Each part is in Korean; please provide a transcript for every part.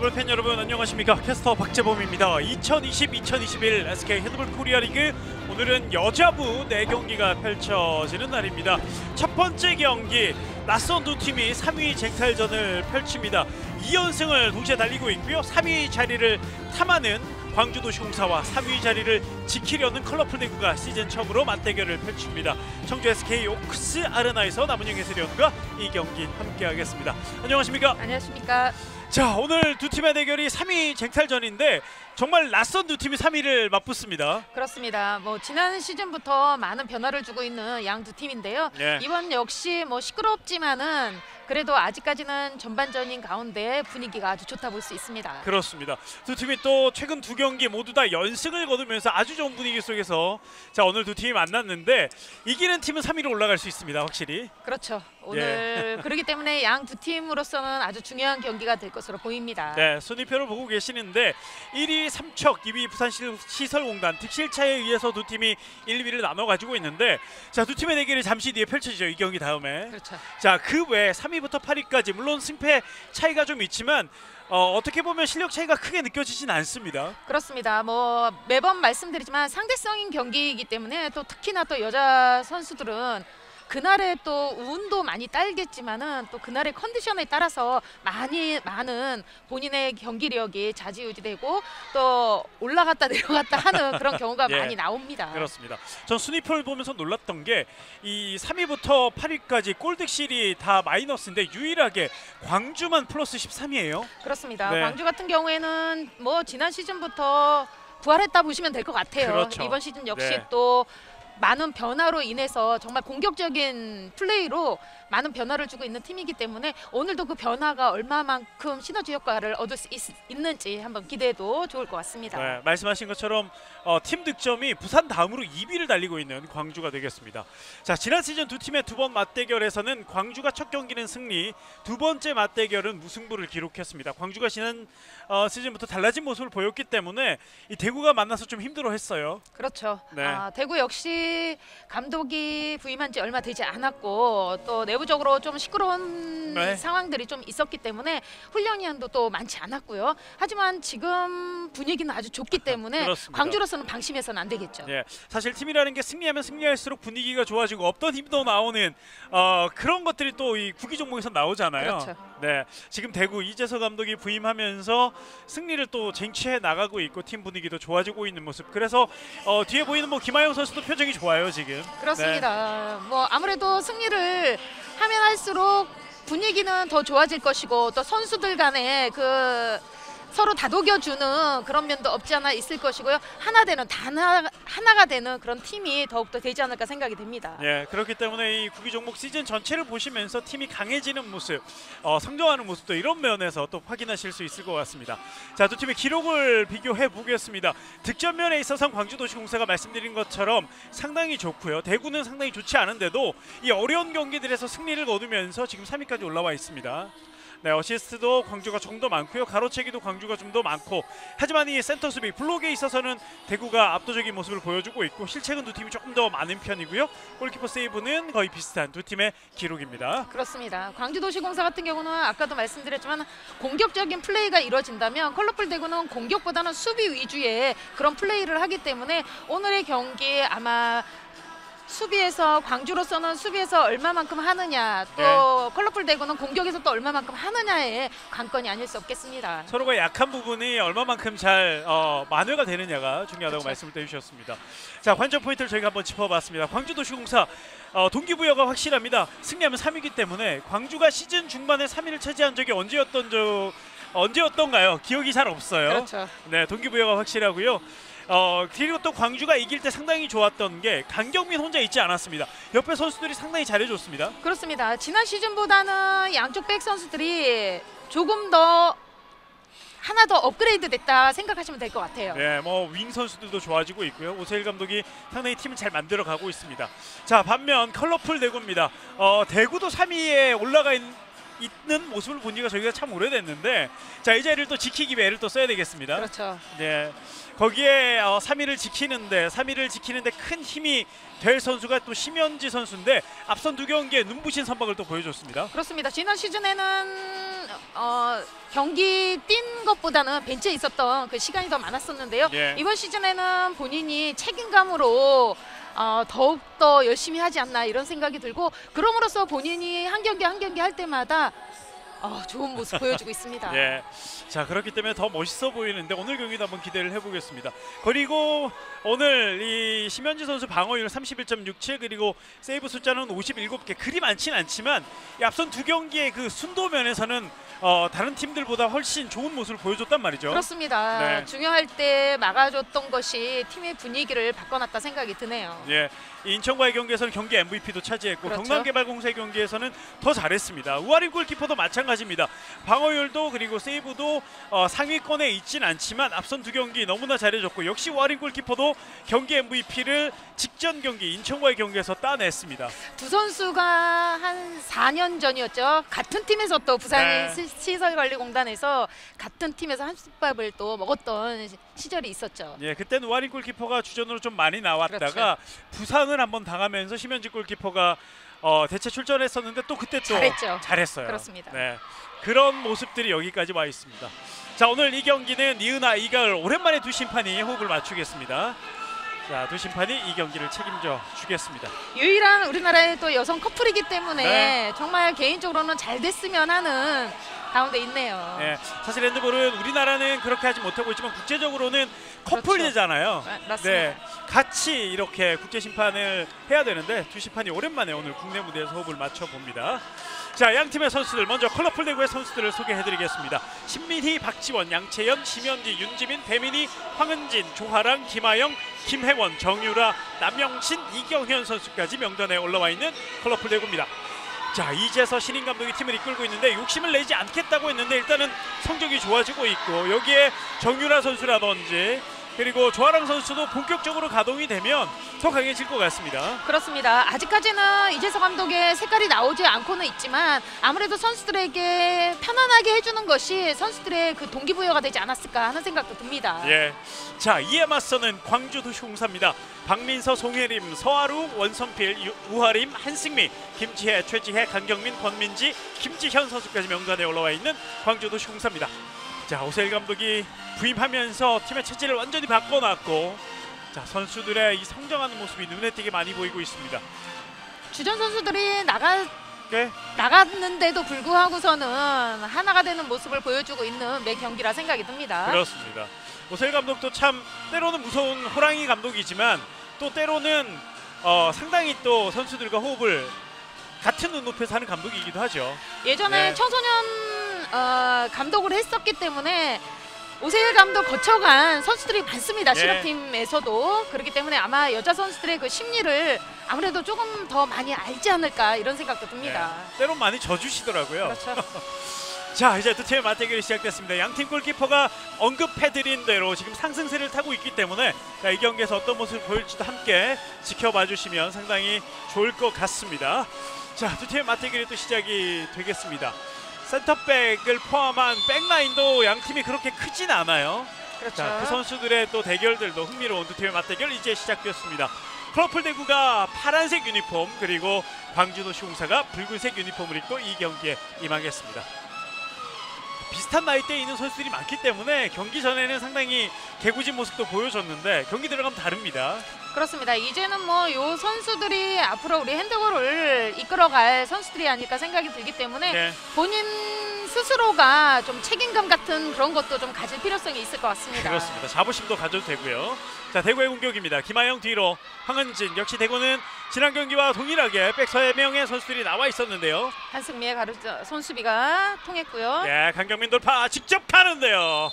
핸드볼 팬 여러분 안녕하십니까? 캐스터 박재범입니다. 2020-2021 SK 핸드볼 코리아 리그 오늘은 여자부 4경기가 펼쳐지는 날입니다. 첫 번째 경기 낯선 두 팀이 3위 쟁탈전을 펼칩니다. 2연승을 동시에 달리고 있고요. 3위 자리를 탐하는 광주도시공사와 3위 자리를 지키려는 컬러풀 대구가 시즌 처음으로 맞대결을 펼칩니다. 청주 SK 오크스 아레나에서 남은영 해설위원과 이 경기 함께하겠습니다. 안녕하십니까? 안녕하십니까? 자, 오늘 두 팀의 대결이 3위 쟁탈전인데 정말 낯선 두 팀이 3위를 맞붙습니다. 그렇습니다. 지난 시즌부터 많은 변화를 주고 있는 양 두 팀인데요. 네. 이번 역시 시끄럽지만은 그래도 아직까지는 전반전인 가운데 분위기가 아주 좋다 볼 수 있습니다. 그렇습니다. 두 팀이 또 최근 두 경기 모두 다 연승을 거두면서 아주 좋은 분위기 속에서 자 오늘 두 팀이 만났는데 이기는 팀은 3위로 올라갈 수 있습니다. 확실히. 그렇죠. 오늘 그렇기 때문에 양 두 팀으로서는 아주 중요한 경기가 될 것으로 보입니다. 네, 순위표를 보고 계시는데 1위 삼척, 2위 부산시설공단 득실차에 의해서 두 팀이 1, 2위를 나눠 가지고 있는데 자 두 팀의 대결이 잠시 뒤에 펼쳐지죠. 이 경기 다음에. 그렇죠. 자 그 외에 3위부터 8위까지 물론 승패 차이가 좀 있지만 어떻게 보면 실력 차이가 크게 느껴지진 않습니다. 그렇습니다. 매번 말씀드리지만 상대성인 경기이기 때문에 또 특히나 또 여자 선수들은 그날의 또 운도 많이 딸겠지만은 또 그날의 컨디션에 따라서 많은 본인의 경기력이 좌지우지되고 또 올라갔다 내려갔다 하는 그런 경우가 예, 많이 나옵니다. 그렇습니다. 전 순위표를 보면서 놀랐던 게 이 3위부터 8위까지 골득실이 다 마이너스인데 유일하게 광주만 플러스 13이에요. 그렇습니다. 네. 광주 같은 경우에는 지난 시즌부터 부활했다 보시면 될 것 같아요. 그렇죠. 이번 시즌 역시 네. 또 많은 변화로 인해서 정말 공격적인 플레이로 많은 변화를 주고 있는 팀이기 때문에 오늘도 그 변화가 얼마만큼 시너지 효과를 얻을 수 있는지 한번 기대해도 좋을 것 같습니다. 네, 말씀하신 것처럼 팀 득점이 부산 다음으로 2위를 달리고 있는 광주가 되겠습니다. 자, 지난 시즌 두 팀의 두 번 맞대결에서는 광주가 첫 경기는 승리, 두 번째 맞대결은 무승부를 기록했습니다. 광주가 지난 시즌부터 달라진 모습을 보였기 때문에 이 대구가 만나서 좀 힘들어했어요. 그렇죠. 네. 대구 역시 감독이 부임한 지 얼마 되지 않았고 또 내부적으로 좀 시끄러운 네. 상황들이 좀 있었기 때문에 훈련위원도 또 많지 않았고요. 하지만 지금 분위기는 아주 좋기 때문에 그렇습니다. 광주로서는 방심해서는 안 되겠죠. 예, 사실 팀이라는 게 승리하면 승리할수록 분위기가 좋아지고 없던 힘도 나오는 그런 것들이 또 이 구기 종목에서 나오잖아요. 그렇죠. 네, 지금 대구 이재서 감독이 부임하면서 승리를 또 쟁취해 나가고 있고 팀 분위기도 좋아지고 있는 모습. 그래서 뒤에 보이는 김하영 선수도 표정이 좋아요 지금. 그렇습니다. 아무래도 승리를 하면 할수록 분위기는 더 좋아질 것이고 또 선수들 간에 서로 다독여주는 그런 면도 없지 않아 있을 것이고요. 하나가 되는 그런 팀이 더욱더 되지 않을까 생각이 됩니다. 예, 그렇기 때문에 이 구기 종목 시즌 전체를 보시면서 팀이 강해지는 모습, 성장하는 모습도 이런 면에서 또 확인하실 수 있을 것 같습니다. 자, 두 팀의 기록을 비교해 보겠습니다. 득점 면에 있어서는 광주도시공사가 말씀드린 것처럼 상당히 좋고요. 대구는 상당히 좋지 않은데도 이 어려운 경기들에서 승리를 거두면서 지금 3위까지 올라와 있습니다. 네, 어시스트도 광주가 좀 더 많고요. 가로채기도 광주가 좀 더 많고 하지만 이 센터 수비, 블록에 있어서는 대구가 압도적인 모습을 보여주고 있고 실책은 두 팀이 조금 더 많은 편이고요. 골키퍼 세이브는 거의 비슷한 두 팀의 기록입니다. 그렇습니다. 광주도시공사 같은 경우는 아까도 말씀드렸지만 공격적인 플레이가 이루어진다면 컬러풀 대구는 공격보다는 수비 위주의 그런 플레이를 하기 때문에 오늘의 경기에 아마 광주로서는 수비에서 얼마만큼 하느냐 또 컬러풀 대구는 공격에서 또 얼마만큼 하느냐의 관건이 아닐 수 없겠습니다. 서로가 약한 부분이 얼마만큼 잘 만회가 되느냐가 중요하다고 그렇죠. 말씀을 해주셨습니다. 자, 관전 포인트를 저희가 한번 짚어봤습니다. 광주도시공사 동기부여가 확실합니다. 승리하면 3위이기 때문에 광주가 시즌 중반에 3위를 차지한 적이 언제였던가요? 기억이 잘 없어요. 그렇죠. 네, 동기부여가 확실하고요. 그리고 또 광주가 이길 때 상당히 좋았던 게 강경민 혼자 있지 않았습니다. 옆에 선수들이 상당히 잘해줬습니다. 그렇습니다. 지난 시즌보다는 양쪽 백 선수들이 조금 더 하나 더 업그레이드 됐다 생각하시면 될 것 같아요. 네, 윙 선수들도 좋아지고 있고요. 오세일 감독이 상당히 팀을 잘 만들어가고 있습니다. 자, 반면 컬러풀 대구입니다. 대구도 3위에 올라가 있는 모습을 본 지가 저희가 참 오래됐는데 자, 이 자리를 또 지키기 위해 애를 또 써야 되겠습니다. 그렇죠. 네, 거기에 3위를 지키는데 큰 힘이 될 선수가 또 심현지 선수인데 앞선 두 경기에 눈부신 선박을 또 보여줬습니다. 그렇습니다. 지난 시즌에는 경기 뛴 것보다는 벤치에 있었던 그 시간이 더 많았었는데요. 예. 이번 시즌에는 본인이 책임감으로 더욱더 열심히 하지 않나 이런 생각이 들고, 그럼으로써 본인이 한 경기 한 경기 할 때마다 좋은 모습 보여주고 있습니다. 예. 자, 그렇기 때문에 더 멋있어 보이는데 오늘 경기도 한번 기대를 해보겠습니다. 그리고 오늘 이 심현지 선수 방어율 31.67 그리고 세이브 숫자는 57개, 그리 많지는 않지만 이 앞선 두 경기의 그 순도 면에서는 다른 팀들보다 훨씬 좋은 모습을 보여줬단 말이죠. 그렇습니다. 네. 중요할 때 막아줬던 것이 팀의 분위기를 바꿔놨다 생각이 드네요. 예, 인천과의 경기에서는 경기 MVP도 차지했고 그렇죠. 경남개발공사의 경기에서는 더 잘했습니다. 우아림 골키퍼도 마찬가지입니다. 방어율도 그리고 세이브도 상위권에 있진 않지만 앞선 두 경기 너무나 잘해줬고, 역시 우아림 골키퍼도 경기 MVP를 직전 경기 인천과의 경기에서 따냈습니다. 두 선수가 한 4년 전이었죠. 같은 팀에서 또 부산 시설관리공단에서 같은 팀에서 한솥밥을 또 먹었던 시절이 있었죠. 예, 그때는 우아림 골키퍼가 주전으로 좀 많이 나왔다가 그렇죠. 부상을 한번 당하면서 심현지 골키퍼가 대체 출전했었는데 또 그때 또 잘했죠. 잘했어요. 그렇습니다. 네, 그런 모습들이 여기까지 와 있습니다. 자, 오늘 이 경기는 니은아 이가을 오랜만에 두 심판이 호흡을 맞추겠습니다. 자, 두 심판이 이 경기를 책임져 주겠습니다. 유일한 우리나라의 또 여성 커플이기 때문에 네. 정말 개인적으로는 잘 됐으면 하는 가운데 있네요. 네, 사실 핸드볼은 우리나라는 그렇게 하지 못하고 있지만 국제적으로는 커플이잖아요. 맞습니다. 네, 같이 이렇게 국제 심판을 해야 되는데 두 심판이 오랜만에 오늘 국내 무대에서 호흡을 맞춰 봅니다. 자, 양 팀의 선수들 먼저 컬러풀 대구의 선수들을 소개해드리겠습니다. 신민희, 박지원, 양채연, 심현지, 윤지민, 배민희, 황은진, 조하랑, 김하영, 김혜원, 정유라, 남영신, 이경현 선수까지 명단에 올라와 있는 컬러풀 대구입니다. 자, 이재서 신인 감독이 팀을 이끌고 있는데 욕심을 내지 않겠다고 했는데 일단은 성적이 좋아지고 있고, 여기에 정유라 선수라든지 그리고 조아랑 선수도 본격적으로 가동이 되면 더 강해질 것 같습니다. 그렇습니다. 아직까지는 이재서 감독의 색깔이 나오지 않고는 있지만 아무래도 선수들에게 편안하게 해주는 것이 선수들의 그 동기부여가 되지 않았을까 하는 생각도 듭니다. 예. 자, 이에 맞서는 광주도시공사입니다. 박민서, 송혜림, 서아루, 원선필, 우하림, 한승미, 김지혜, 최지혜, 강경민, 권민지, 김지현 선수까지 명단에 올라와 있는 광주도시공사입니다. 자, 오세일 감독이 부임하면서 팀의 체질을 완전히 바꿔놨고, 자, 선수들의 이 성장하는 모습이 눈에 띄게 많이 보이고 있습니다. 주전 선수들이 네. 나갔는데도 불구하고서는 하나가 되는 모습을 보여주고 있는 매 경기라 생각이 듭니다. 그렇습니다. 오세일 감독도 참 때로는 무서운 호랑이 감독이지만 또 때로는 상당히 또 선수들과 호흡을 같은 눈높이에서 하는 감독이기도 하죠. 예전에 네. 청소년 감독을 했었기 때문에 오세일 감독 거쳐간 선수들이 많습니다. 네. 실업팀에서도. 그렇기 때문에 아마 여자 선수들의 그 심리를 아무래도 조금 더 많이 알지 않을까 이런 생각도 듭니다. 네. 때론 많이 져주시더라고요. 그렇죠. 자, 이제 두 팀의 맞대결이 시작됐습니다. 양팀 골키퍼가 언급해드린 대로 지금 상승세를 타고 있기 때문에 자, 이 경기에서 어떤 모습을 보일지도 함께 지켜봐 주시면 상당히 좋을 것 같습니다. 자, 두 팀의 맞대결이 또 시작이 되겠습니다. 센터백을 포함한 백라인도 양팀이 그렇게 크진 않아요. 그렇죠. 자, 그 선수들의 또 대결들도 흥미로운 두 팀의 맞대결 이제 시작되었습니다. 컬러풀 대구가 파란색 유니폼 그리고 광주도시공사가 붉은색 유니폼을 입고 이 경기에 임하겠습니다. 비슷한 나이대에 있는 선수들이 많기 때문에 경기 전에는 상당히 개구진 모습도 보여줬는데 경기 들어가면 다릅니다. 그렇습니다. 이제는 뭐 요 선수들이 앞으로 우리 핸드볼을 이끌어갈 선수들이 아닐까 생각이 들기 때문에 네. 본인 스스로가 좀 책임감 같은 그런 것도 좀 가질 필요성이 있을 것 같습니다. 그렇습니다. 자부심도 가져도 되고요. 자, 대구의 공격입니다. 김하영 뒤로, 황은진, 역시 대구는 지난 경기와 동일하게 백 3명의 선수들이 나와 있었는데요. 한승미의 손수비가 통했고요. 예, 강경민 돌파 직접 가는데요.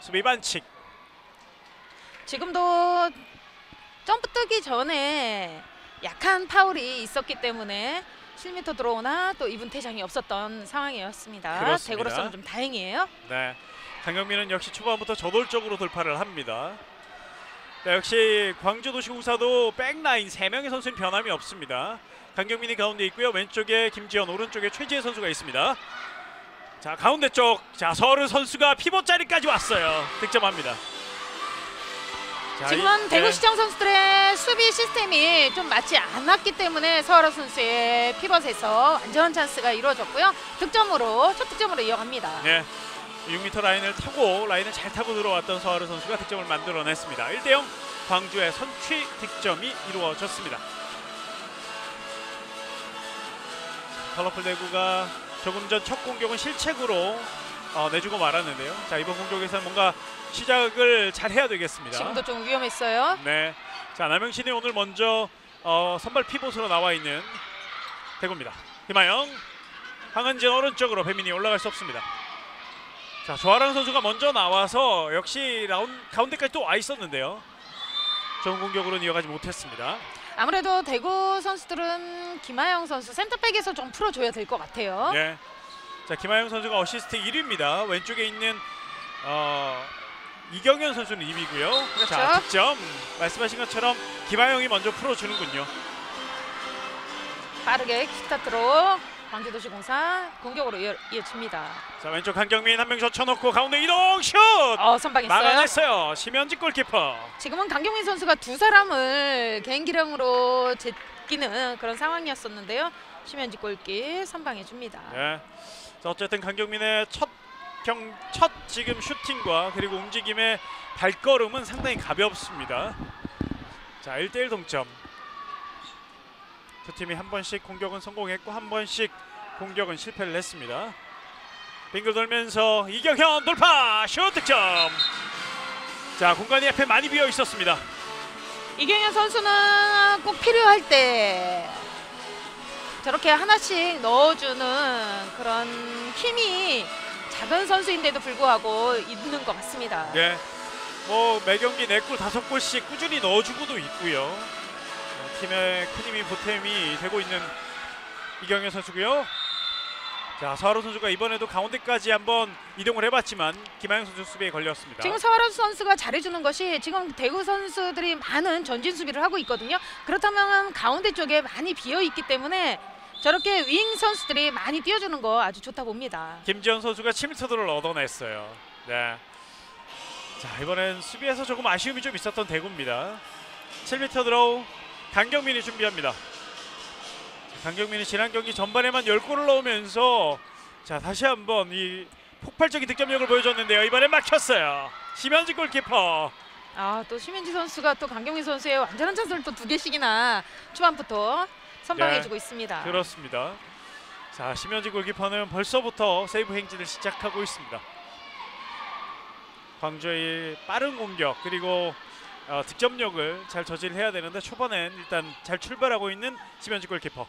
수비 반칙. 지금도 점프 뜨기 전에 약한 파울이 있었기 때문에 7m 들어오나 또 이분 퇴장이 없었던 상황이었습니다. 그렇습니다. 대구로서는 좀 다행이에요. 네, 강경민은 역시 초반부터 저돌적으로 돌파를 합니다. 네, 역시 광주도시공사도 백라인 3명의 선수는 변함이 없습니다. 강경민이 가운데 있고요. 왼쪽에 김지현, 오른쪽에 최지혜 선수가 있습니다. 자, 가운데 쪽, 자, 서른 선수가 피벗 자리까지 왔어요. 득점합니다. 지금은 대구시청 선수들의 수비 시스템이 좀 맞지 않았기 때문에 서하라 선수의 피벗에서 완전한 찬스가 이루어졌고요. 득점으로 첫 득점으로 이어갑니다. 네. 6m 라인을 타고 라인을 잘 타고 들어왔던 서하루 선수가 득점을 만들어냈습니다. 1대0 광주의 선취 득점이 이루어졌습니다. 컬러풀 대구가 조금 전 첫 공격은 실책으로 내주고 말았는데요. 자, 이번 공격에서는 뭔가 시작을 잘 해야 되겠습니다. 지금도 좀 위험했어요. 네. 자, 남영신이 오늘 먼저 선발 피봇으로 나와 있는 대구입니다. 김하영, 황은진 오른쪽으로 배민이 올라갈 수 없습니다. 자, 조아랑 선수가 먼저 나와서 역시 가운데까지 또 와 있었는데요. 좋은 공격으로는 이어가지 못했습니다. 아무래도 대구 선수들은 김하영 선수 센터백에서 좀 풀어줘야 될 것 같아요. 네. 자, 김하영 선수가 어시스트 1위입니다. 왼쪽에 있는 이경현 선수는 2위고요. 그렇죠. 자, 득점 말씀하신 것처럼 김하영이 먼저 풀어주는군요. 빠르게 스타트로 광주도시공사 공격으로 이어집니다. 자, 왼쪽 한경민 한 명 젖혀놓고 가운데 이동 슛! 선방했어요. 막아냈어요. 심현지 골키퍼. 지금은 강경민 선수가 두 사람을 개인 기량으로 제끼는 그런 상황이었었는데요. 심현지 골키 선방해줍니다. 네. 자, 어쨌든 강경민의 첫 지금 슈팅과 그리고 움직임의 발걸음은 상당히 가볍습니다. 자, 1대1 동점. 두 팀이 한 번씩 공격은 성공했고 한 번씩 공격은 실패를 했습니다. 빙글 돌면서 이경현 돌파 슛 득점. 자, 공간이 앞에 많이 비어 있었습니다. 이경현 선수는 꼭 필요할 때 저렇게 하나씩 넣어주는 그런 힘이 작은 선수인데도 불구하고 있는 것 같습니다. 네, 뭐 매경기 4골 5골씩 꾸준히 넣어주고도 있고요. 팀의 큰 힘이 보탬이 되고 있는 이경현 선수고요. 자, 서하루 선수가 이번에도 가운데까지 한번 이동을 해봤지만 김하영 선수 수비에 걸렸습니다. 지금 서하루 선수가 잘해주는 것이 지금 대구 선수들이 많은 전진 수비를 하고 있거든요. 그렇다면 가운데 쪽에 많이 비어있기 때문에 저렇게 윙 선수들이 많이 뛰어주는 거 아주 좋다 봅니다. 김지현 선수가 7m를 얻어냈어요. 네. 자, 이번엔 수비에서 조금 아쉬움이 좀 있었던 대구입니다. 7m 드로우 강경민이 준비합니다. 강경민이 지난 경기 전반에만 10골을 넣으면서 자, 다시 한번 이 폭발적인 득점력을 보여줬는데요. 이번엔 막혔어요. 심현지 골키퍼. 또 심현지 선수가 또 강경민 선수의 완전한 찬스를 또 2개씩이나 초반부터 선방해주고 있습니다. 그렇습니다. 자, 심현지 골키퍼는 벌써부터 세이브 행진을 시작하고 있습니다. 광주의 빠른 공격 그리고 득점력을 잘 저질해야 되는데 초반엔 일단 잘 출발하고 있는 심현지 골키퍼.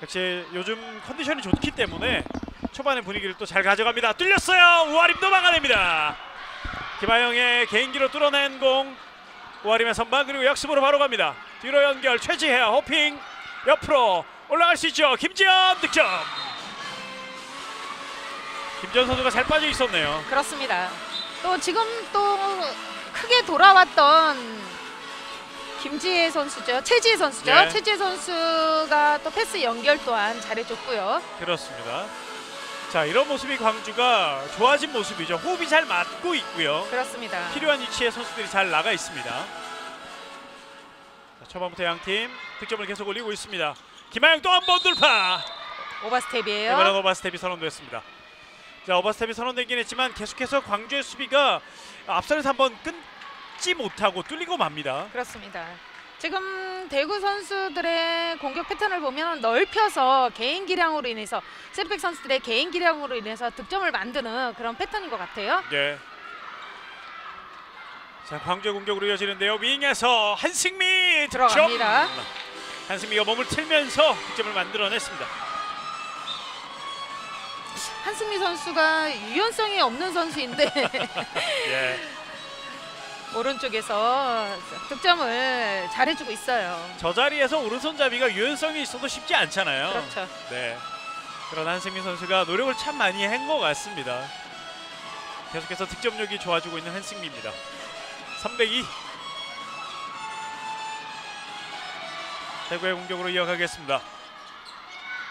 역시 요즘 컨디션이 좋기 때문에 초반의 분위기를 또 잘 가져갑니다. 뚫렸어요. 우아림도 막아냅니다. 김하영의 개인기로 뚫어낸 공. 우아림의 선방 그리고 역습으로 바로 갑니다. 뒤로 연결 최지혜 호핑 옆으로 올라갈 수 있죠. 김지현 득점. 김지현 선수가 잘 빠져 있었네요. 그렇습니다. 또 지금 또 크게 돌아왔던 김지혜 선수죠. 최지혜 선수죠. 네. 최지혜 선수가 또 패스 연결 또한 잘해줬고요. 그렇습니다. 자, 이런 모습이 광주가 좋아진 모습이죠. 호흡이 잘 맞고 있고요. 그렇습니다. 필요한 위치에 선수들이 잘 나가 있습니다. 자, 초반부터 양팀 득점을 계속 올리고 있습니다. 김하영 또 한 번 돌파. 오버스텝이에요. 이번엔 오버스텝이 선언됐습니다. 자, 오버스텝이 선언되긴 했지만 계속해서 광주의 수비가 앞선에서 한번 끊지 못하고 뚫리고 맙니다. 그렇습니다. 지금 대구 선수들의 공격 패턴을 보면 넓혀서 개인 기량으로 인해서 세트백 선수들의 개인 기량으로 인해서 득점을 만드는 그런 패턴인 것 같아요. 네. 자, 광주의 공격으로 이어지는데요. 윙에서 한승미 득점. 들어갑니다. 한승미가 몸을 틀면서 득점을 만들어냈습니다. 한승미 선수가 유연성이 없는 선수인데 예. 오른쪽에서 득점을 잘해주고 있어요. 저 자리에서 오른손잡이가 유연성이 있어도 쉽지 않잖아요. 그렇죠. 네. 그런 한승민 선수가 노력을 참 많이 한 것 같습니다. 계속해서 득점력이 좋아지고 있는 한승미입니다. 3대2. 대구의 공격으로 이어가겠습니다.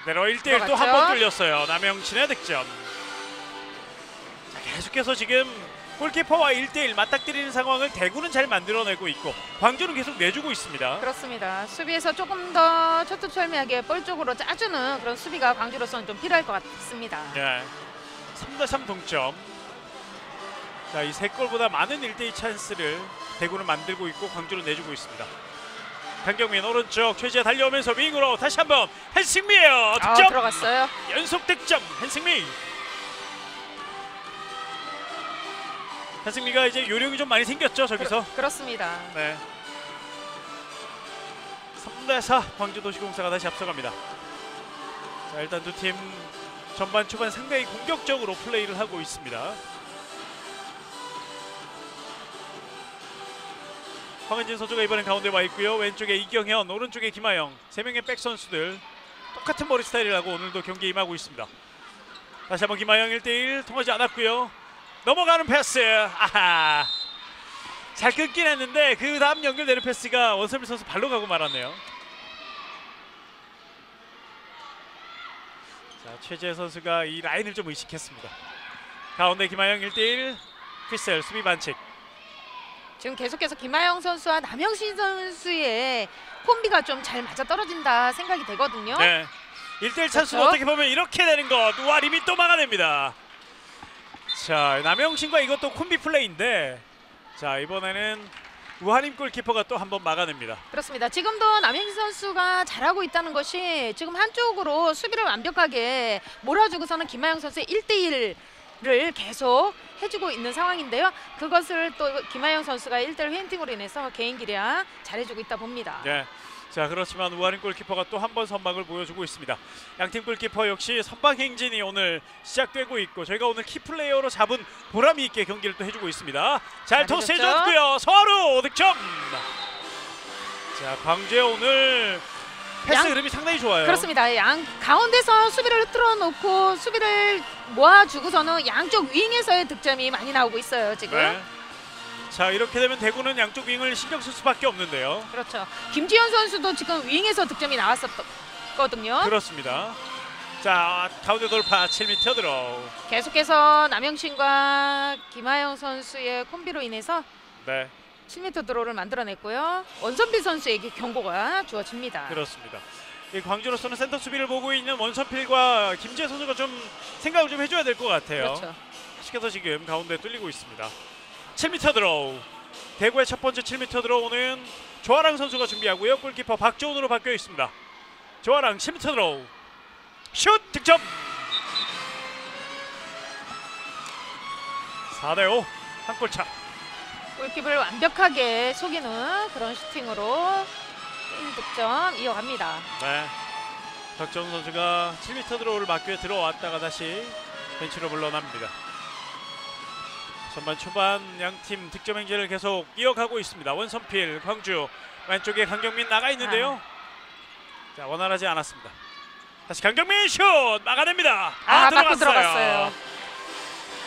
내려 1대1 또 한 번 뚫렸어요. 남영신의 득점. 자, 계속해서 지금 골키퍼와 1대1 맞닥뜨리는 상황을 대구는 잘 만들어내고 있고 광주는 계속 내주고 있습니다. 그렇습니다. 수비에서 조금 더 철두철미하게 볼 쪽으로 짜주는 그런 수비가 광주로서는 좀 필요할 것 같습니다. 네. 3대3 동점. 자, 이 3골보다 많은 1대2 찬스를 대구는 만들고 있고 광주는 내주고 있습니다. 강경민 오른쪽 최지아 달려오면서 윙으로 다시 한번 한승미예요. 득점. 들어갔어요. 연속 득점 한승미. 한승미가 이제 요령이 좀 많이 생겼죠 저기서. 그렇습니다. 네. 3대4 광주도시공사가 다시 앞서갑니다. 자, 일단 두 팀 전반 초반 상당히 공격적으로 플레이를 하고 있습니다. 황은진 선수가 이번엔 가운데 와 있고요. 왼쪽에 이경현, 오른쪽에 김하영. 3명의 백 선수들 똑같은 머리 스타일이라고 오늘도 경기에 임하고 있습니다. 다시 한번 김하영 1대1 통하지 않았고요. 넘어가는 패스. 아하. 잘 끊긴 했는데 그 다음 연결되는 패스가 원선민 선수 발로 가고 말았네요. 자, 최재 선수가 이 라인을 좀 의식했습니다. 가운데 김하영 1대1 피셀 수비 반칙. 지금 계속해서 김하영 선수와 남영신 선수의 콤비가 좀 잘 맞아떨어진다 생각이 되거든요. 네. 1대1 찬스는 그렇죠. 어떻게 보면 이렇게 되는 것. 우아림이 또 막아냅니다. 자, 남영신과 이것도 콤비 플레이인데 자, 이번에는 우하림 골키퍼가 또 한 번 막아냅니다. 그렇습니다. 지금도 남영신 선수가 잘하고 있다는 것이 지금 한쪽으로 수비를 완벽하게 몰아주고서는 김하영 선수의 1대1을 계속 해주고 있는 상황인데요. 그것을 또 김하영 선수가 1대1 페인팅으로 인해서 개인 기량 잘해주고 있다 봅니다. 네. 자, 그렇지만 우하림 골키퍼가 또 한 번 선방을 보여주고 있습니다. 양팀 골키퍼 역시 선방 행진이 오늘 시작되고 있고 저희가 오늘 키플레이어로 잡은 보람이 있게 경기를 또 해주고 있습니다. 잘 토스해줬고요. 서하루 득점. 자, 광주의 오늘 패스 흐름이 상당히 좋아요. 그렇습니다. 양 가운데서 수비를 흐트러 놓고 수비를 모아주고서는 양쪽 윙에서의 득점이 많이 나오고 있어요. 지금. 네. 자, 이렇게 되면 대구는 양쪽 윙을 신경 쓸 수밖에 없는데요. 그렇죠. 김지현 선수도 지금 윙에서 득점이 나왔었거든요. 그렇습니다. 자, 가운데 돌파 7m 들어. 계속해서 남영신과 김하영 선수의 콤비로 인해서 네, 7m 드로우를 만들어냈고요. 원선필 선수에게 경고가 주어집니다. 그렇습니다. 이 광주로서는 센터 수비를 보고 있는 원선필과 김지혜 선수가 좀 생각을 좀 해줘야 될 것 같아요. 그렇죠. 시켜서 지금 가운데 뚫리고 있습니다. 7m 드로우. 대구의 첫 번째 7m 드로우는 조아랑 선수가 준비하고요. 골키퍼 박조은으로 바뀌어 있습니다. 조아랑 7m 드로우. 슛 득점. 4대5 한 골 차. 골키퍼를 완벽하게 속이는 그런 슈팅으로 1득점 이어갑니다. 네. 박정훈 선수가 7m 드로우를 막기 위해 들어왔다가 다시 벤치로 물러납니다. 전반 초반 양팀 득점 행진을 계속 이어가고 있습니다. 원선필 광주 왼쪽에 강경민 나가 있는데요. 자, 원활하지 않았습니다. 다시 강경민 슛 막아냅니다. 맞고 들어갔어요.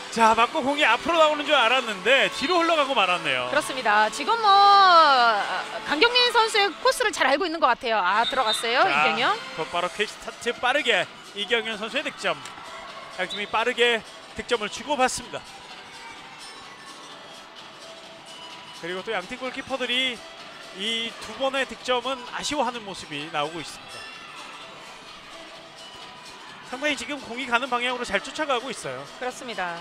자, 맞고 공이 앞으로 나오는 줄 알았는데 뒤로 흘러가고 말았네요. 그렇습니다. 지금 뭐 강경민 선수의 코스를 잘 알고 있는 것 같아요. 들어갔어요. 자, 이경영. 곧바로 퀵스타트 빠르게 이경현 선수의 득점. 양팀이 빠르게 득점을 주고받습니다. 그리고 또 양팀 골키퍼들이 이 두 번의 득점은 아쉬워하는 모습이 나오고 있습니다. 상당히 지금 공이 가는 방향으로 잘 쫓아가고 있어요. 그렇습니다.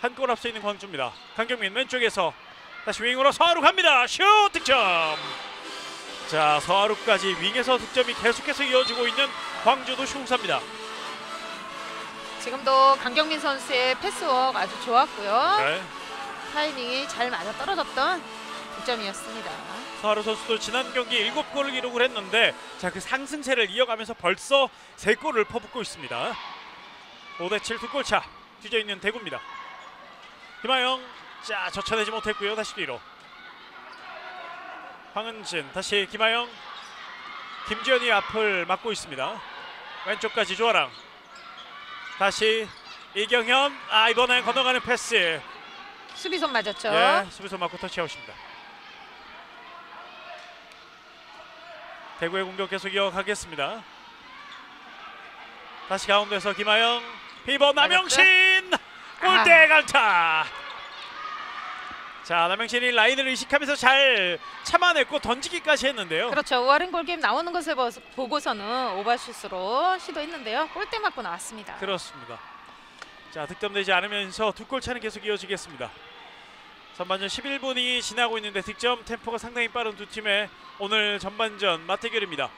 한 골 앞서 있는 광주입니다. 강경민 왼쪽에서 다시 윙으로 서하루 갑니다. 슛 득점. 자, 서하루까지 윙에서 득점이 계속해서 이어지고 있는 광주도시공사입니다. 지금도 강경민 선수의 패스워크 아주 좋았고요. 네. 타이밍이 잘 맞아 떨어졌던 득점이었습니다. 서하루 선수도 지난 경기 7골을 기록을 했는데 자, 그 상승세를 이어가면서 벌써 3골을 퍼붓고 있습니다. 5대7 2골 차 뒤져 있는 대구입니다. 김하영, 자, 젖혀내지 못했고요. 다시 뒤로. 황은진, 다시 김하영. 김지현이 앞을 막고 있습니다. 왼쪽까지 조아랑. 다시 이경현. 이번엔 건너가는 패스. 수비손 맞았죠. 예, 수비수 맞고 터치아웃입니다. 대구의 공격 계속 이어가겠습니다. 다시 가운데서 김하영, 피버 남영신, 골대 강타. 자, 남영신이 라인을 의식하면서 잘 참아냈고 던지기까지 했는데요. 그렇죠. 오하링 볼게임 나오는 것을 보고서는 오버슛으로 시도했는데요. 골대 맞고 나왔습니다. 그렇습니다. 자, 득점되지 않으면서 두 골 차는 계속 이어지겠습니다. 전반전 11분이 지나고 있는데 득점 템포가 상당히 빠른 두 팀의 오늘 전반전 맞대결입니다.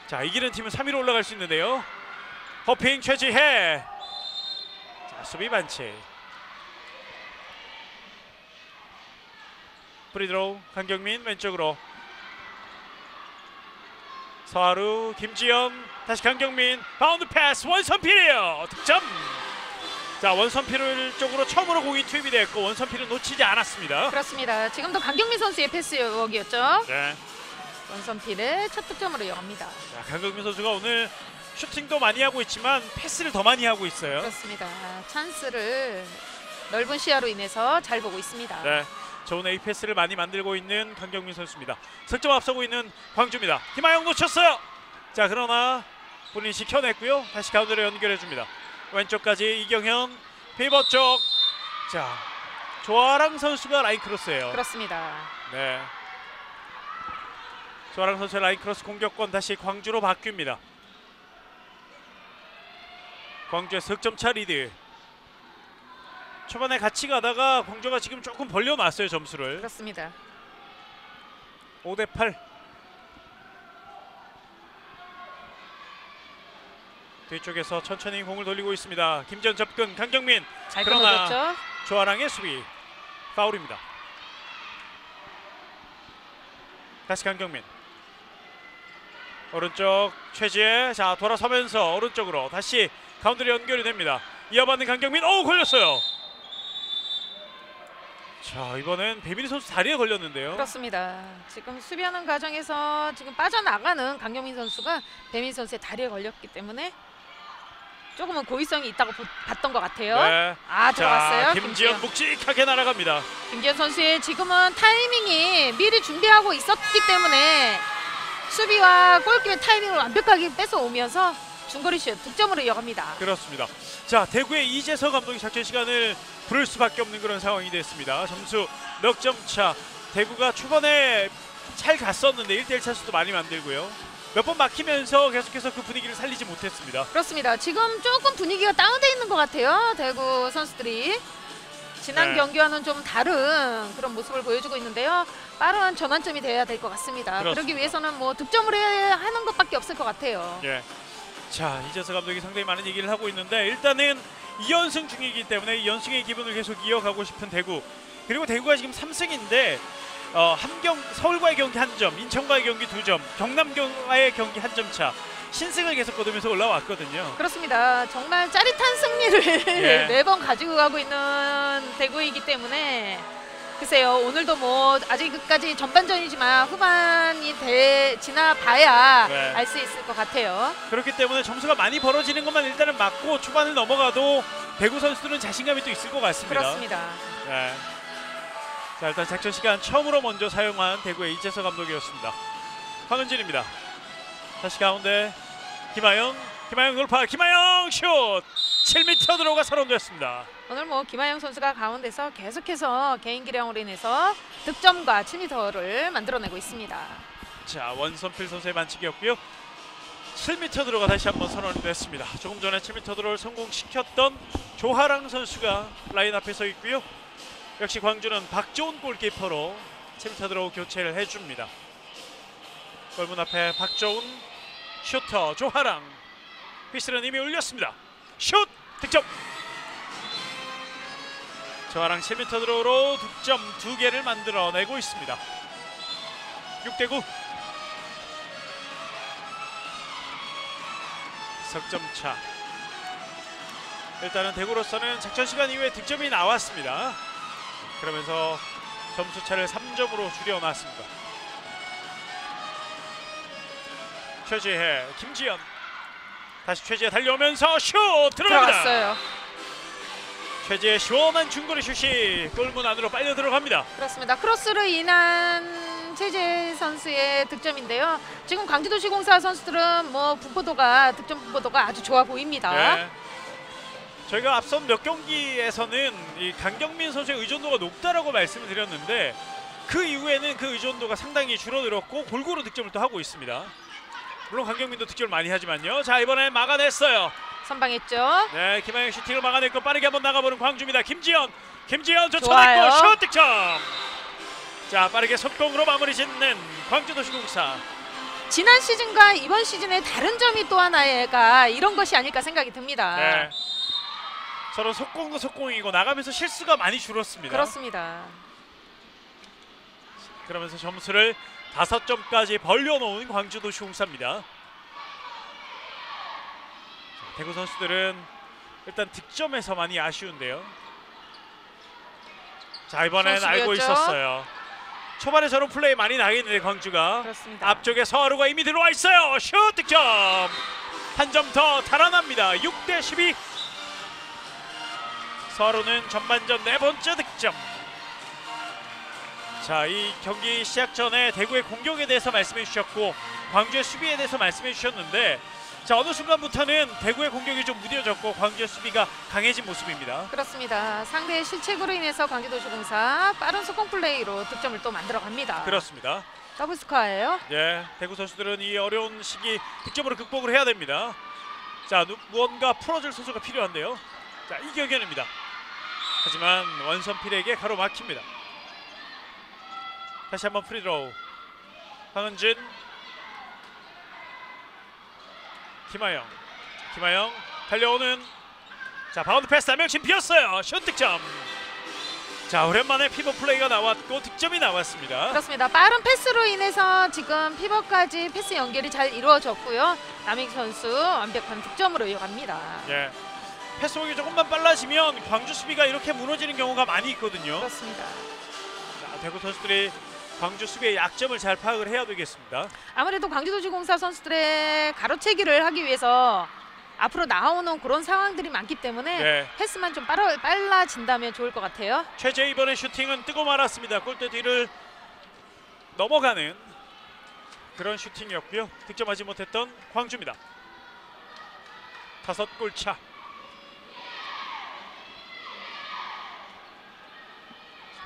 자, 이기는 팀은 3위로 올라갈 수 있는데요. 허핑 최지혜. 자, 수비 반칙. 프리드로우 강경민 왼쪽으로. 서하루 김지연 다시 강경민 바운드 패스 원선필이에요. 득점. 자, 원선필 쪽으로 처음으로 공이 투입이 됐고 원선필은 놓치지 않았습니다. 그렇습니다. 지금도 강경민 선수의 패스워크였죠. 네. 원선필의 첫 득점으로 이어갑니다. 자, 강경민 선수가 오늘 슈팅도 많이 하고 있지만 패스를 더 많이 하고 있어요. 그렇습니다. 찬스를 넓은 시야로 인해서 잘 보고 있습니다. 네, 좋은 A 패스를 많이 만들고 있는 강경민 선수입니다. 석점 앞서고 있는 광주입니다. 김하영 놓쳤어요. 자, 그러나 본인 시켜냈고요. 다시 가운데로 연결해줍니다. 왼쪽까지 이경현 피벗 쪽. 자, 조아랑 선수가 라인 크로스예요. 그렇습니다. 네, 조아랑 선수의 라인 크로스 공격권 다시 광주로 바뀝니다. 광주의 석점차 리드. 초반에 같이 가다가 광주가 지금 조금 벌려놨어요, 점수를. 그렇습니다. 5대8. 뒤쪽에서 천천히 공을 돌리고 있습니다. 김지연 접근 강경민. 잘 그러나 끊어줬죠. 조아랑의 수비 파울입니다. 다시 강경민. 오른쪽 최지혜. 자, 돌아서면서 오른쪽으로 다시 가운데로 연결이 됩니다. 이어받는 강경민. 오, 걸렸어요. 자, 이번엔 배민희 선수 다리에 걸렸는데요. 그렇습니다. 지금 수비하는 과정에서 지금 빠져나가는 강경민 선수가 배민 선수의 다리에 걸렸기 때문에 조금은 고의성이 있다고 봤던 것 같아요. 네. 아, 들어갔어요. 자, 김지연 묵직하게 날아갑니다. 김지연 선수의 지금은 타이밍이 미리 준비하고 있었기 때문에 수비와 골키의 타이밍을 완벽하게 뺏어오면서 중거리슛 득점으로 이어갑니다. 그렇습니다. 자, 대구의 이재서 감독이 작전 시간을 부를 수밖에 없는 그런 상황이 됐습니다. 점수 넉 점 차. 대구가 초반에 잘 갔었는데 1대1 찬스도 많이 만들고요. 몇 번 막히면서 계속해서 그 분위기를 살리지 못했습니다. 그렇습니다. 지금 조금 분위기가 다운돼 있는 것 같아요. 대구 선수들이 지난 네. 경기와는 좀 다른 그런 모습을 보여주고 있는데요. 빠른 전환점이 돼야 될 것 같습니다. 그렇습니다. 그러기 위해서는 뭐 득점을 해야 하는 것밖에 없을 것 같아요. 예. 자, 이재서 감독이 상당히 많은 얘기를 하고 있는데 일단은 2연승 중이기 때문에 이 연승의 기분을 계속 이어가고 싶은 대구. 그리고 대구가 지금 3승인데 서울과의 경기 1점, 인천과의 경기 2점, 경남과의 경기 1점 차. 신승을 계속 거두면서 올라왔거든요. 그렇습니다. 정말 짜릿한 승리를 예. 매번 가지고 가고 있는 대구이기 때문에 글쎄요, 오늘도 뭐 아직까지 전반전이지만 후반이 지나봐야 네. 알 수 있을 것 같아요. 그렇기 때문에 점수가 많이 벌어지는 것만 일단은 막고 초반을 넘어가도 대구 선수들은 자신감이 또 있을 것 같습니다. 그렇습니다. 네. 자, 일단 작전 시간 처음으로 먼저 사용한 대구의 이재서 감독이었습니다. 황은진입니다. 다시 가운데 김하영 돌파. 김하영 슛 7m 들어가 선언됐습니다. 오늘 뭐 김하영 선수가 가운데서 계속해서 개인 기량으로 인해서 득점과 7m를 만들어내고 있습니다. 자, 원선필 선수의 반칙이었고요. 7m 들어가 다시 한번 선언이 됐습니다. 조금 전에 7m 들어를 성공시켰던 조하랑 선수가 라인 앞에 서 있고요. 역시 광주는 박조은 골키퍼로 7m 들어 교체를 해줍니다. 골문 앞에 박조은, 슈터 조하랑. 휘슬은 이미 울렸습니다. 슛! 득점! 조하랑 7m 들어로 득점 2개를 만들어내고 있습니다. 6대9. 석점차. 일단은 대구로서는 작전 시간 이후에 득점이 나왔습니다. 그러면서 점수차를 3점으로 줄여놨습니다. 최지혜, 김지연. 다시 최지혜 달려오면서 슛 들어갑니다. 들어갔어요. 최지혜 시원한 중거리 슛이 골문 안으로 빨려 들어갑니다. 그렇습니다. 크로스로 인한 최재 선수의 득점인데요. 지금 광주도시공사 선수들은 뭐 득점 분포도가 아주 좋아 보입니다. 네. 저희가 앞선 몇 경기에서는 이 강경민 선수의 의존도가 높다라고 말씀을 드렸는데 그 이후에는 그 의존도가 상당히 줄어들었고 골고루 득점을 또 하고 있습니다. 물론 강경민도 득점을 많이 하지만요. 자, 이번엔 막아냈어요. 선방했죠. 네, 김하영 슈팅을 막아냈고 빠르게 한번 나가보는 광주입니다. 김지현 저 좋아요. 쳐냈고 슛 득점. 자, 빠르게 속공으로 마무리 짓는 광주도시공사. 지난 시즌과 이번 시즌의 다른 점이 또 하나가 이런 것이 아닐까 생각이 듭니다. 네. 서로 속공도 속공이고 나가면서 실수가 많이 줄었습니다. 그렇습니다. 그러면서 점수를 5점까지 벌려놓은 광주도시공사입니다. 대구 선수들은 일단 득점에서 많이 아쉬운데요. 자, 이번엔 선수였죠? 알고 있었어요. 초반에 저런 플레이 많이 나겠는데 광주가. 그렇습니다. 앞쪽에 서하루가 이미 들어와 있어요. 슛 득점. 한 점 더 달아납니다. 6대12. 서하루는 전반전 4번째 득점. 자, 이 경기 시작 전에 대구의 공격에 대해서 말씀해 주셨고 광주의 수비에 대해서 말씀해 주셨는데, 자, 어느 순간부터는 대구의 공격이 좀 무뎌졌고 광주의 수비가 강해진 모습입니다. 그렇습니다. 상대의 실책으로 인해서 광주도시공사 빠른 속공 플레이로 득점을 또 만들어갑니다. 그렇습니다. 더블 스코어예요. 예, 대구 선수들은 이 어려운 시기 득점으로 극복을 해야 됩니다. 자, 무언가 풀어줄 선수가 필요한데요. 자, 이경현입니다. 하지만 원선필에게 가로막힙니다. 다시 한번 프리드로우. 황은진, 김하영 달려오는, 자, 바운드 패스 한 명씩 비었어요. 슛 득점. 자, 오랜만에 피벗 플레이가 나왔고 득점이 나왔습니다. 그렇습니다. 빠른 패스로 인해서 지금 피벗까지 패스 연결이 잘 이루어졌고요. 남익 선수 완벽한 득점으로 이어갑니다. 예, 패스웍이 조금만 빨라지면 광주 수비가 이렇게 무너지는 경우가 많이 있거든요. 그렇습니다. 자, 대구 선수들이 광주 수비의 약점을 잘 파악을 해야 되겠습니다. 아무래도 광주도시공사 선수들의 가로채기를 하기 위해서 앞으로 나오는 그런 상황들이 많기 때문에 네. 패스만 좀 빨라진다면 좋을 것 같아요. 최재 이번의 슈팅은 뜨고 말았습니다. 골대 뒤를 넘어가는 그런 슈팅이었고요. 득점하지 못했던 광주입니다. 5골 차.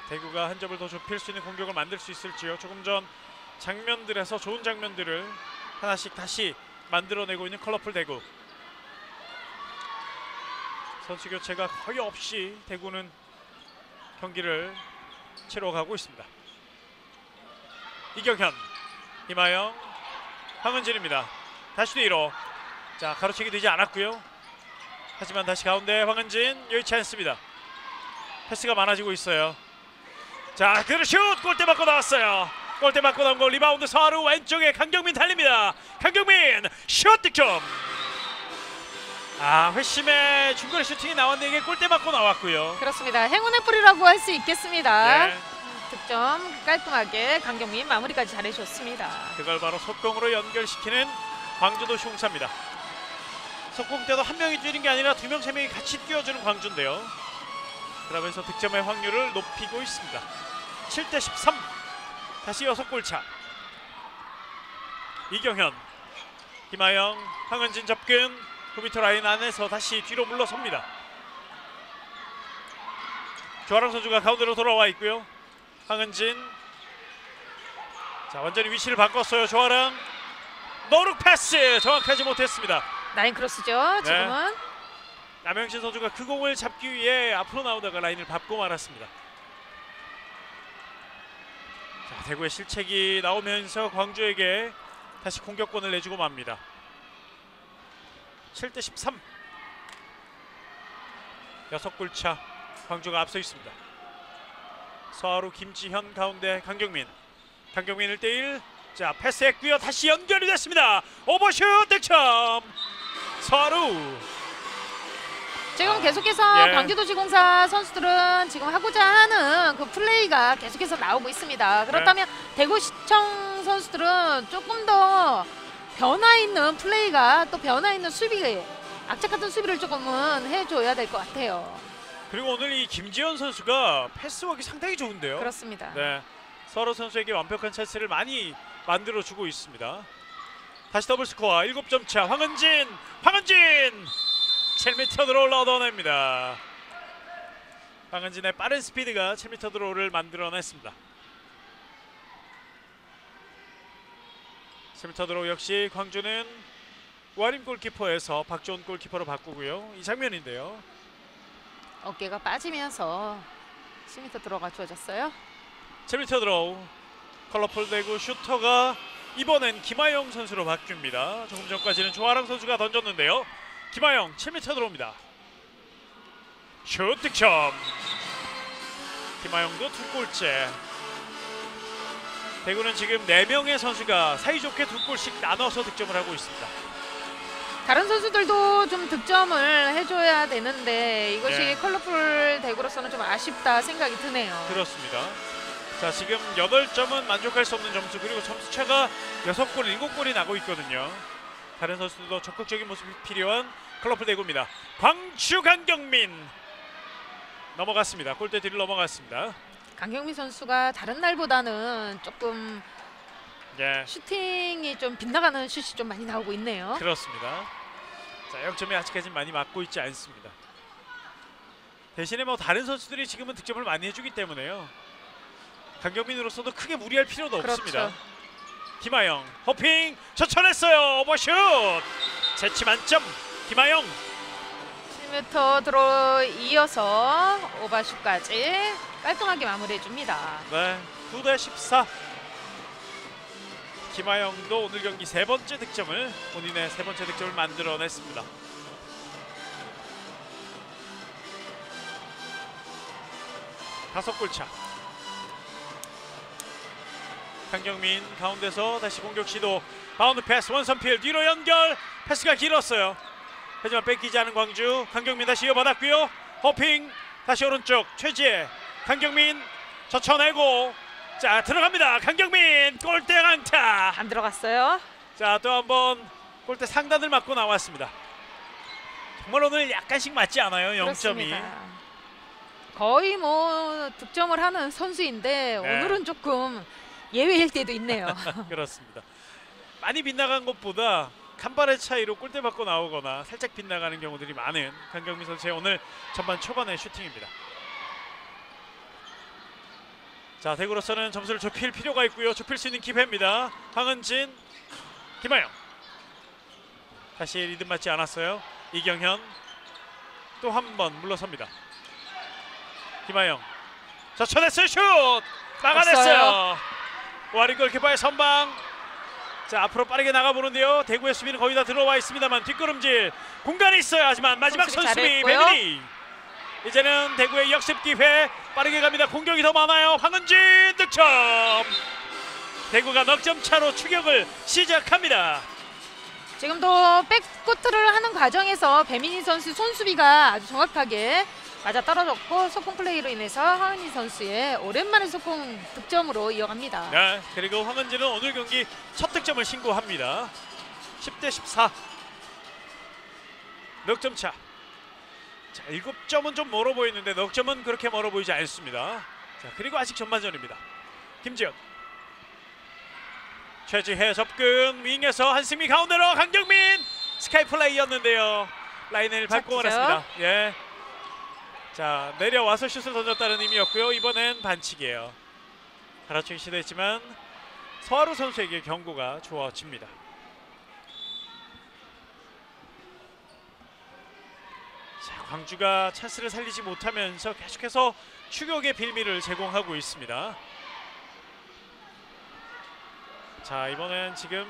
대구가 한 점을 더 좁힐 수 있는 공격을 만들 수 있을지요. 조금 전 장면들에서 좋은 장면들을 하나씩 다시 만들어내고 있는 컬러풀 대구. 선수 교체가 거의 없이 대구는 경기를 치러가고 있습니다. 이경현, 김하영, 황은진입니다. 다시 뒤로. 자, 가로채기 되지 않았고요. 하지만 다시 가운데 황은진, 여의치 않습니다. 패스가 많아지고 있어요. 자, 그대로 슛! 골대 맞고 나왔어요. 골대 맞고 나온 거 리바운드 서하루 왼쪽에 강경민 달립니다. 강경민 슛 득점. 아, 회심의 중거리 슈팅이 나왔는데 이게 골대 맞고 나왔고요. 그렇습니다. 행운의 뿌리라고 할 수 있겠습니다. 네. 득점 깔끔하게 강경민 마무리까지 잘해줬습니다. 그걸 바로 속공으로 연결시키는 광주도시공사입니다. 속공 때도 한 명이 뛰는 게 아니라 2명, 3명이 같이 뛰어주는 광주인데요. 그러면서 득점의 확률을 높이고 있습니다. 7대13. 다시 6골 차. 이경현, 김하영, 황은진 접근. 9m 라인 안에서 다시 뒤로 물러섭니다. 조아랑 선수가 가운데로 돌아와 있고요. 황은진, 자, 완전히 위치를 바꿨어요. 조아랑 노룩 패스 정확하지 못했습니다. 라인 크로스죠. 지금은. 남영신 선수가 그 공을 잡기 위해 앞으로 나오다가 라인을 밟고 말았습니다. 자, 대구의 실책이 나오면서 광주에게 다시 공격권을 내주고 맙니다. 7대13. 6골 차. 광주가 앞서 있습니다. 서하루, 김지현 가운데 강경민 1대1. 자, 패스했고요. 다시 연결이 됐습니다. 오버슛 득점. 서하루. 지금 계속해서 예. 광주도시공사 선수들은 지금 하고자 하는 그 플레이가 계속해서 나오고 있습니다. 그렇다면 대구시청 선수들은 조금 더 변화 있는 플레이가, 또 변화 있는 수비, 악착 같은 수비를 조금은 해줘야 될 것 같아요. 그리고 오늘 이 김지현 선수가 패스워크 상당히 좋은데요. 그렇습니다. 네, 서로 선수에게 완벽한 찬스를 많이 만들어주고 있습니다. 다시 더블 스코어 7점 차. 황은진 7m으로 얻어냅니다. 황은진의 빠른 스피드가 7m 드로우를 만들어냈습니다. 7m 드로우 역시 광주는 와림 골키퍼에서 박주원 골키퍼로 바꾸고요. 이 장면인데요. 어깨가 빠지면서 10m 들어가 주어졌어요. 7m 드로우 컬러풀 대구 슈터가 이번엔 김하영 선수로 바뀝니다. 조금 전까지는 조아랑 선수가 던졌는데요. 김하영 7m 드로우입니다. 슛 득점. 김하영도 2골째. 대구는 지금 4명의 선수가 사이좋게 2골씩 나눠서 득점을 하고 있습니다. 다른 선수들도 좀 득점을 해줘야 되는데 이것이 네. 컬러풀 대구로서는 좀 아쉽다 생각이 드네요. 그렇습니다. 자, 지금 8점은 만족할 수 없는 점수, 그리고 점수차가 6골, 7골이 나고 있거든요. 다른 선수들도 적극적인 모습이 필요한 컬러풀 대구입니다. 광주 강경민 넘어갔습니다. 골대 뒤를 넘어갔습니다. 강경민 선수가 다른 날보다는 조금 예, 슈팅이 좀 빗나가는 슛이 좀 많이 나오고 있네요. 그렇습니다. 자, 0점이 아직까지는 많이 맞고 있지 않습니다. 대신에 뭐 다른 선수들이 지금은 득점을 많이 해주기 때문에요. 강경민으로서도 크게 무리할 필요도 그렇죠. 없습니다. 김하영 호핑 젖혀냈어요. 오버슛 재치 만점 김하영. 7m 들어 이어서 오버슛까지 깔끔하게 마무리해줍니다. 네, 9대14. 김하영도 오늘 경기 3번째 득점을, 본인의 3번째 득점을 만들어냈습니다. 다섯 골차. 강경민 가운데서 다시 공격 시도. 바운드 패스 원선필 뒤로 연결. 패스가 길었어요. 하지만 뺏기지 않은 광주. 강경민 다시 이어받았고요. 호핑 다시 오른쪽 최지혜. 강경민 젖혀내고 자 들어갑니다. 강경민 골대 강타. 안 들어갔어요. 자, 또 한번 골대 상단을 맞고 나왔습니다. 정말 오늘 약간씩 맞지 않아요? 0점이. 그렇습니다. 거의 뭐 득점을 하는 선수인데 네. 오늘은 조금 예외일 때도 있네요. 그렇습니다. 많이 빗나간 것보다 간발의 차이로 골대 맞고 나오거나 살짝 빗나가는 경우들이 많은 강경민 선수의 오늘 전반 초반의 슈팅입니다. 자, 대구로서는 점수를 좁힐 필요가 있고요. 좁힐 수 있는 기회입니다. 황은진, 김하영. 다시 리듬 맞지 않았어요. 이경현 또 한 번 물러섭니다. 김하영 젖혀냈어요. 슛 막아냈어요. 와리 골키퍼의 선방. 자, 앞으로 빠르게 나가보는데요. 대구의 수비는 거의 다 들어와 있습니다만 뒷걸음질 공간이 있어요. 하지만 마지막 선수비 배민이. 이제는 대구의 역습 기회. 빠르게 갑니다. 공격이 더 많아요. 황은진 득점. 대구가 넉 점 차로 추격을 시작합니다. 지금도 백코트를 하는 과정에서 배민희 선수 손수비가 아주 정확하게 맞아 떨어졌고 속공 플레이로 인해서 황은희 선수의 오랜만에 속공 득점으로 이어갑니다. 네, 그리고 황은진은 오늘 경기 첫 득점을 신고합니다. 10대14. 넉 점 차. 자, 7점은 좀 멀어 보이는데 넉 점은 그렇게 멀어 보이지 않습니다. 자, 그리고 아직 전반전입니다. 김지현. 최지혜 접근 윙에서 한승미 가운데로 강경민 스카이 플레이였는데요. 라인을 밟고 말았습니다. 예. 자, 내려와서 슛을 던졌다는 의미였고요. 이번엔 반칙이에요. 갈아치기 시도했지만 서하루 선수에게 경고가 주어집니다. 자, 광주가 찬스를 살리지 못하면서 계속해서 추격의 빌미를 제공하고 있습니다. 자, 이번엔 지금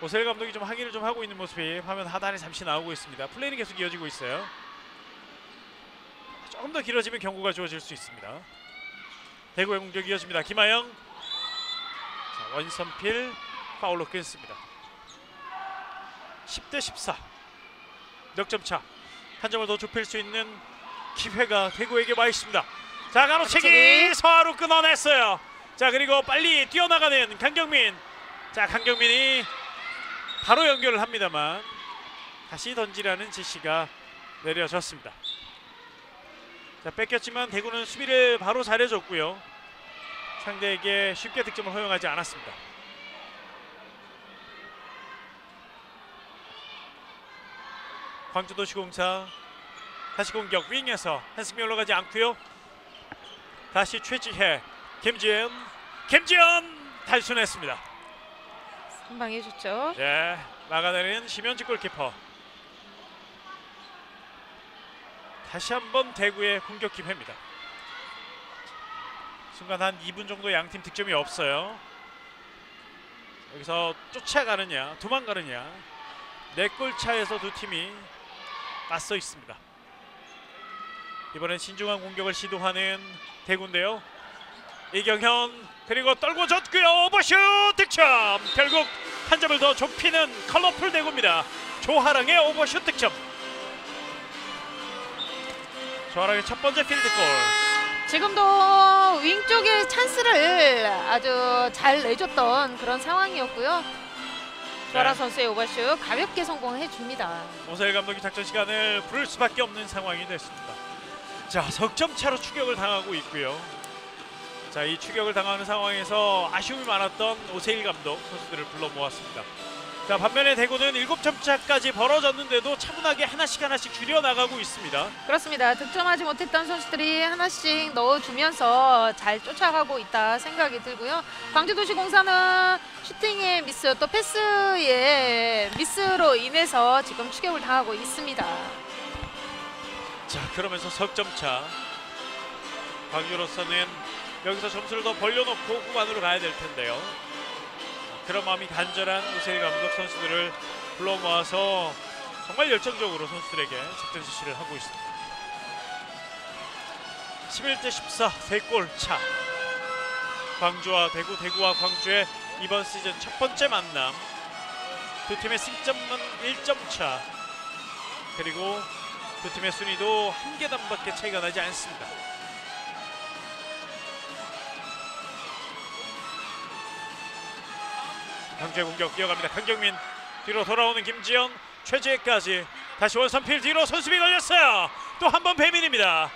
오셀 감독이 좀 항의를 좀 하고 있는 모습이 화면 하단에 잠시 나오고 있습니다. 플레이는 계속 이어지고 있어요. 조금 더 길어지면 경고가 주어질 수 있습니다. 대구의 공격이 이어집니다. 김하영. 자, 원선필 파울로 끊습니다. 10대14. 넉 점 차. 한 점을 더 좁힐 수 있는 기회가 대구에게 와 있습니다. 자, 가로채기 서하루 끊어냈어요. 자, 그리고 빨리 뛰어나가는 강경민. 자, 강경민이 바로 연결을 합니다만 다시 던지라는 지시가 내려졌습니다. 자, 뺏겼지만 대구는 수비를 바로 잘해줬고요. 상대에게 쉽게 득점을 허용하지 않았습니다. 광주도시공사 다시 공격 윙에서 한승미 올라가지 않고요. 다시 최지혜, 김지연 단순했습니다. 선방해줬죠. 네, 막아내는 심현지 골키퍼. 다시 한번 대구의 공격 기회입니다. 순간 한 2분 정도 양팀 득점이 없어요. 여기서 쫓아가느냐 도망가느냐, 4골 차에서 두 팀이 맞서 있습니다. 이번엔 신중한 공격을 시도하는 대구인데요. 이경현 그리고 떨고 졌고요. 오버슛 득점. 결국 한 점을 더 좁히는 컬러풀 대구입니다. 조하랑의 오버슛 득점. 조하랑의 첫 번째 필드골. 지금도 윙 쪽에 찬스를 아주 잘 내줬던 그런 상황이었고요. 조아랑 선수의 오버슛 가볍게 성공해 줍니다. 오세일 감독이 작전 시간을 부를 수밖에 없는 상황이 됐습니다. 자, 석점 차로 추격을 당하고 있고요. 자, 이 추격을 당하는 상황에서 아쉬움이 많았던 오세일 감독 선수들을 불러 모았습니다. 자, 반면에 대구는 7점 차까지 벌어졌는데도 차분하게 하나씩 줄여 나가고 있습니다. 그렇습니다. 득점하지 못했던 선수들이 하나씩 넣어주면서 잘 쫓아가고 있다 생각이 들고요. 광주도시공사는 슈팅의 미스 또 패스의 미스로 인해서 지금 추격을 당하고 있습니다. 자, 그러면서 석점 차. 광주로서는 여기서 점수를 더 벌려놓고 후반으로 가야 될 텐데요. 그런 마음이 간절한 오세일 감독 선수들을 불러 모아서 정말 열정적으로 선수들에게 작전 지시를 하고 있습니다. 11대 14 3골 차. 광주와 대구, 대구와 광주의 이번 시즌 첫 번째 만남. 두 팀의 승점은 1점 차. 그리고 두 팀의 순위도 한 계단밖에 차이가 나지 않습니다. 광주의 공격 이어갑니다. 강경민 뒤로 돌아오는 김지영, 최지혜까지 다시 원선필 뒤로 손수비 걸렸어요. 또 한 번 배민입니다.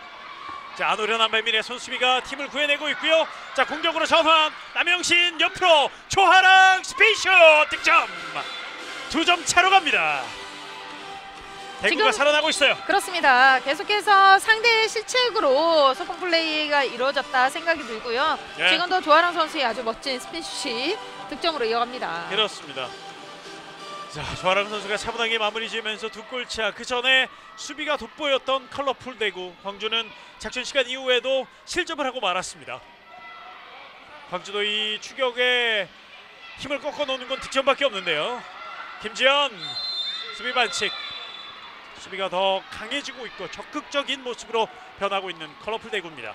자, 노련한 배민의 손수비가 팀을 구해내고 있고요. 자, 공격으로 전환. 남영신 옆으로 조하랑 스페이셜 득점. 2점 차로 갑니다. 대구가 살아나고 있어요. 그렇습니다. 계속해서 상대의 실책으로 소통 플레이가 이루어졌다 생각이 들고요. 네. 지금도 조아랑 선수의 아주 멋진 스피슛이 득점으로 이어갑니다. 그렇습니다. 자, 조아랑 선수가 차분하게 마무리 지으면서 2골 차. 그 전에 수비가 돋보였던 컬러풀 대구. 광주는 작전 시간 이후에도 실점을 하고 말았습니다. 광주도 이 추격에 힘을 꺾어 놓는 건 득점밖에 없는데요. 김지연 수비 반칙. 수비가 더 강해지고 있고 적극적인 모습으로 변하고 있는 컬러풀 대구입니다.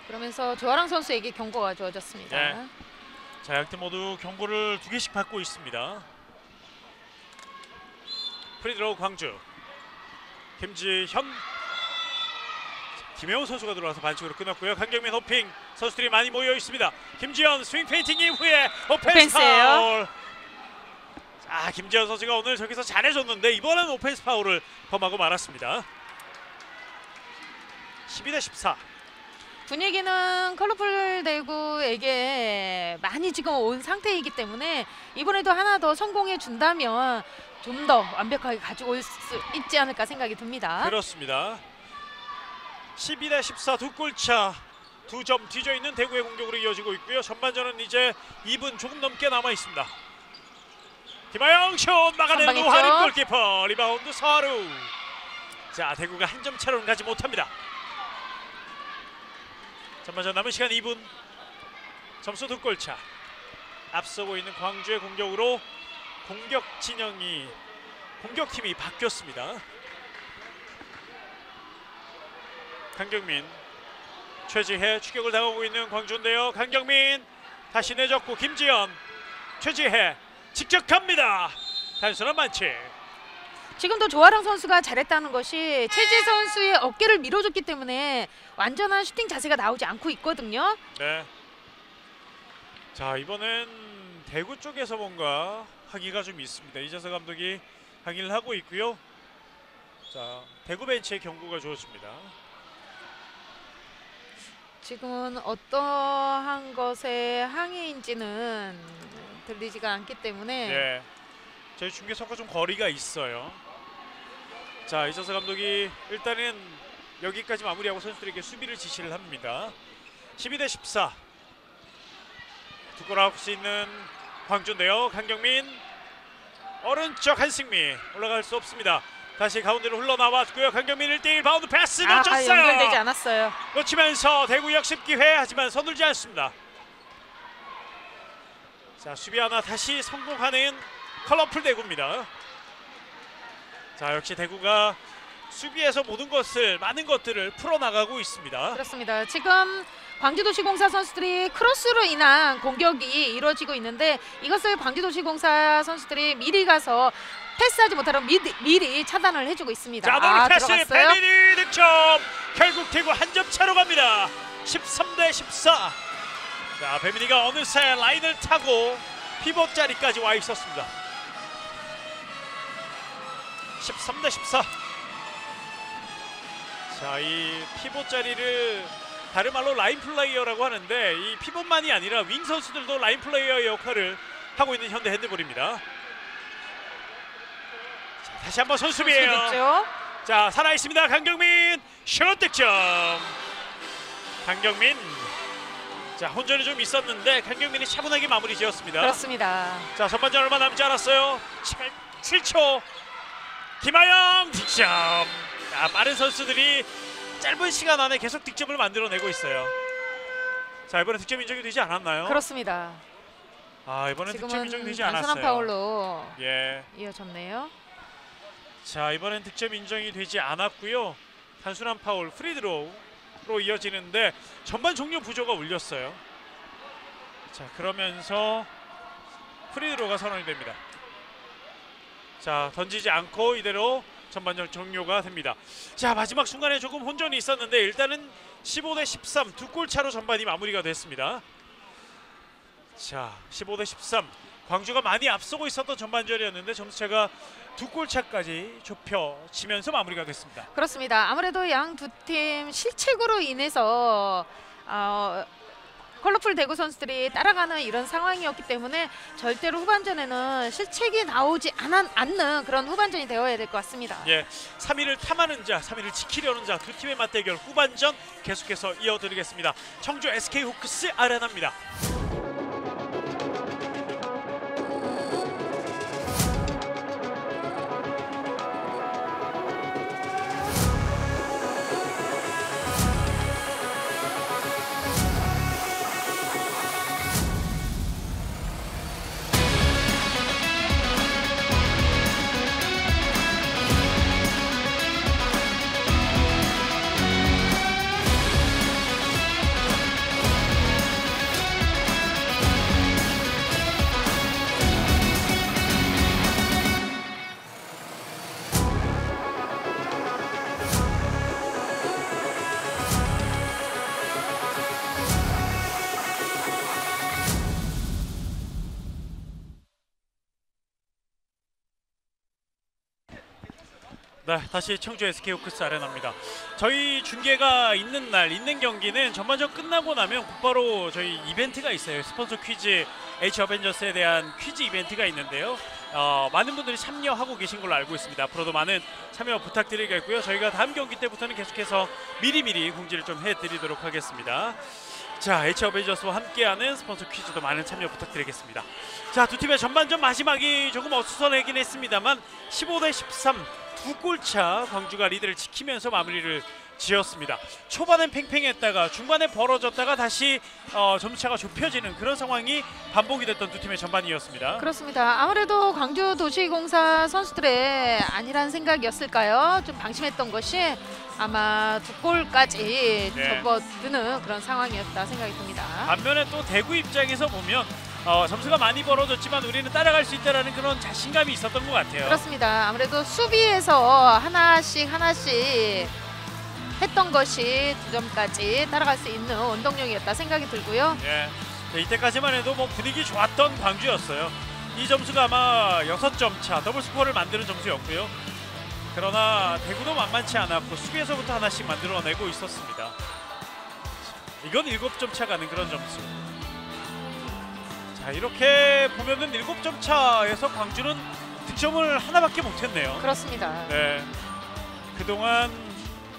그러면서 조아랑 선수에게 경고가 주어졌습니다. 네. 자, 양팀 모두 경고를 2개씩 받고 있습니다. 프리드로우 광주. 김지현. 김혜원 선수가 들어와서 반칙으로 끊었고요. 강경민 호핑. 선수들이 많이 모여 있습니다. 김지현 스윙 페인팅 이후에 오펜스 파울. 자, 김지현 선수가 오늘 저기서 잘해줬는데 이번엔 오펜스 파울을 범하고 말았습니다. 12대 14. 분위기는 컬러풀 대구에게 많이 지금 온 상태이기 때문에 이번에도 하나 더 성공해 준다면 좀 더 완벽하게 가지고 올 수 있지 않을까 생각이 듭니다. 그렇습니다. 12대 14 2골 차. 2점 뒤져 있는 대구의 공격으로 이어지고 있고요. 전반전은 이제 2분 조금 넘게 남아 있습니다. 김하영 슛 막아내는 노하린 골키퍼. 리바운드 서루. 자, 대구가 한 점 차로는 가지 못합니다. 전반전 남은 시간 2분. 점수 2골 차. 앞서고 있는 광주의 공격으로 공격 진영이 공격팀이 바뀌었습니다. 강경민, 최지혜 추격을 당하고 있는 광주인데요. 강경민 다시 내줬고 김지연, 최지혜 직접 갑니다. 단순한 반칙. 지금도 조아랑 선수가 잘했다는 것이 최지 선수의 어깨를 밀어줬기 때문에 완전한 슈팅 자세가 나오지 않고 있거든요. 네. 자, 이번엔 대구 쪽에서 뭔가 항의가 좀 있습니다. 이재서 감독이 항의를 하고 있고요. 자, 대구 벤치에 경고가 주어집니다. 지금은 어떠한 것의 항의인지는 들리지가 않기 때문에 네. 저희 중계석과 좀 거리가 있어요. 자, 이정서 감독이 일단은 여기까지 마무리하고 선수들에게 수비를 지시를 합니다. 12대 14. 두 골 아웃 수 있는 광주인데요. 강경민 오른쪽 한승미 올라갈 수 없습니다. 다시 가운데로 흘러나왔고요. 강경민 1대1 바운드 패스 놓쳤어요. 연결되지 않았어요. 놓치면서 대구 역습 기회, 하지만 서둘지 않습니다. 자, 수비 하나 다시 성공하는 컬러풀 대구입니다. 자, 역시 대구가 수비에서 모든 것을, 많은 것들을 풀어나가고 있습니다. 그렇습니다. 지금 광주도시공사 선수들이 크로스로 인한 공격이 이루어지고 있는데 이것을 광주도시공사 선수들이 미리 가서 패스하지 못하도록 미리 차단을 해주고 있습니다. 자, 노리 패스 들어갔어요. 배민이 득점. 결국 대구 한 점 차로 갑니다. 13대 14. 자, 배민이가 어느새 라인을 타고 피벗 자리까지 와 있었습니다. 13대 14. 자, 이 피벗 자리를 다른 말로 라인 플레이어라고 하는데 이 피벗만이 아니라 윙 선수들도 라인 플레이어의 역할을 하고 있는 현대 핸드볼입니다. 자, 다시 한번 선수비예요. 선수겠죠? 자, 살아 있습니다. 강경민 슛 득점. 강경민. 자, 혼전이 좀 있었는데 강경민이 차분하게 마무리 지었습니다. 그렇습니다. 자, 전반전 얼마 남지 않았어요. 7초. 김하영 득점. 자, 빠른 선수들이 짧은 시간 안에 계속 득점을 만들어내고 있어요. 자, 이번에 득점 인정이 되지 않았나요? 그렇습니다. 아, 이번엔 득점 인정이 되지 단순한 않았어요. 파울로 예. 이어졌네요. 자, 이번엔 득점 인정이 되지 않았고요. 단순한 파울, 프리드로우로 이어지는데 전반 종료 부조가 울렸어요. 자, 그러면서 프리드로우가 선언이 됩니다. 자, 던지지 않고 이대로 전반전 종료가 됩니다. 자, 마지막 순간에 조금 혼전이 있었는데 일단은 15대 13 두 골 차로 전반이 마무리가 됐습니다. 자, 15대 13 광주가 많이 앞서고 있었던 전반전이었는데 점수차가 두 골 차까지 좁혀지면서 마무리가 됐습니다. 그렇습니다. 아무래도 양 두 팀 실책으로 인해서 컬러풀 대구 선수들이 따라가는 이런 상황이었기 때문에 절대로 후반전에는 실책이 나오지 않는 그런 후반전이 되어야 될 것 같습니다. 예, 3위를 탐하는 자, 3위를 지키려는 자 두 팀의 맞대결 후반전 계속해서 이어드리겠습니다. 청주 SK 호크스 아레나입니다. 네, 다시 청주 SK 호크스 아레나입니다. 저희 중계가 있는 날, 있는 경기는 전반전 끝나고 나면 곧바로 저희 이벤트가 있어요. 스폰서 퀴즈, H 어벤져스에 대한 퀴즈 이벤트가 있는데요. 많은 분들이 참여하고 계신 걸로 알고 있습니다. 앞으로도 많은 참여 부탁드리겠고요. 저희가 다음 경기 때부터는 계속해서 미리미리 공지를 좀 해드리도록 하겠습니다. 자, H 어벤져스와 함께하는 스폰서 퀴즈도 많은 참여 부탁드리겠습니다. 자, 두 팀의 전반전 마지막이 조금 어수선하긴 했습니다만 15대 13 두 골차 광주가 리드를 지키면서 마무리를 지었습니다. 초반엔 팽팽했다가 중반에 벌어졌다가 다시 점수차가 좁혀지는 그런 상황이 반복이 됐던 두 팀의 전반이었습니다. 그렇습니다. 아무래도 광주도시공사 선수들의 아니란 생각이었을까요? 좀 방심했던 것이 아마 두 골까지 접어드는 그런 상황이었다 생각이 듭니다. 반면에 또 대구 입장에서 보면 점수가 많이 벌어졌지만 우리는 따라갈 수 있다는 그런 자신감이 있었던 것 같아요. 그렇습니다. 아무래도 수비에서 하나씩 했던 것이 두 점까지 따라갈 수 있는 원동력이었다 생각이 들고요. 예. 이때까지만 해도 뭐 분위기 좋았던 광주였어요. 이 점수가 아마 6점 차 더블 스코어를 만드는 점수였고요. 그러나 대구도 만만치 않았고 수비에서부터 하나씩 만들어내고 있었습니다. 이건 7점 차 가는 그런 점수. 자, 이렇게 보면은 7점 차에서 광주는 득점을 하나밖에 못했네요. 그렇습니다. 네. 그동안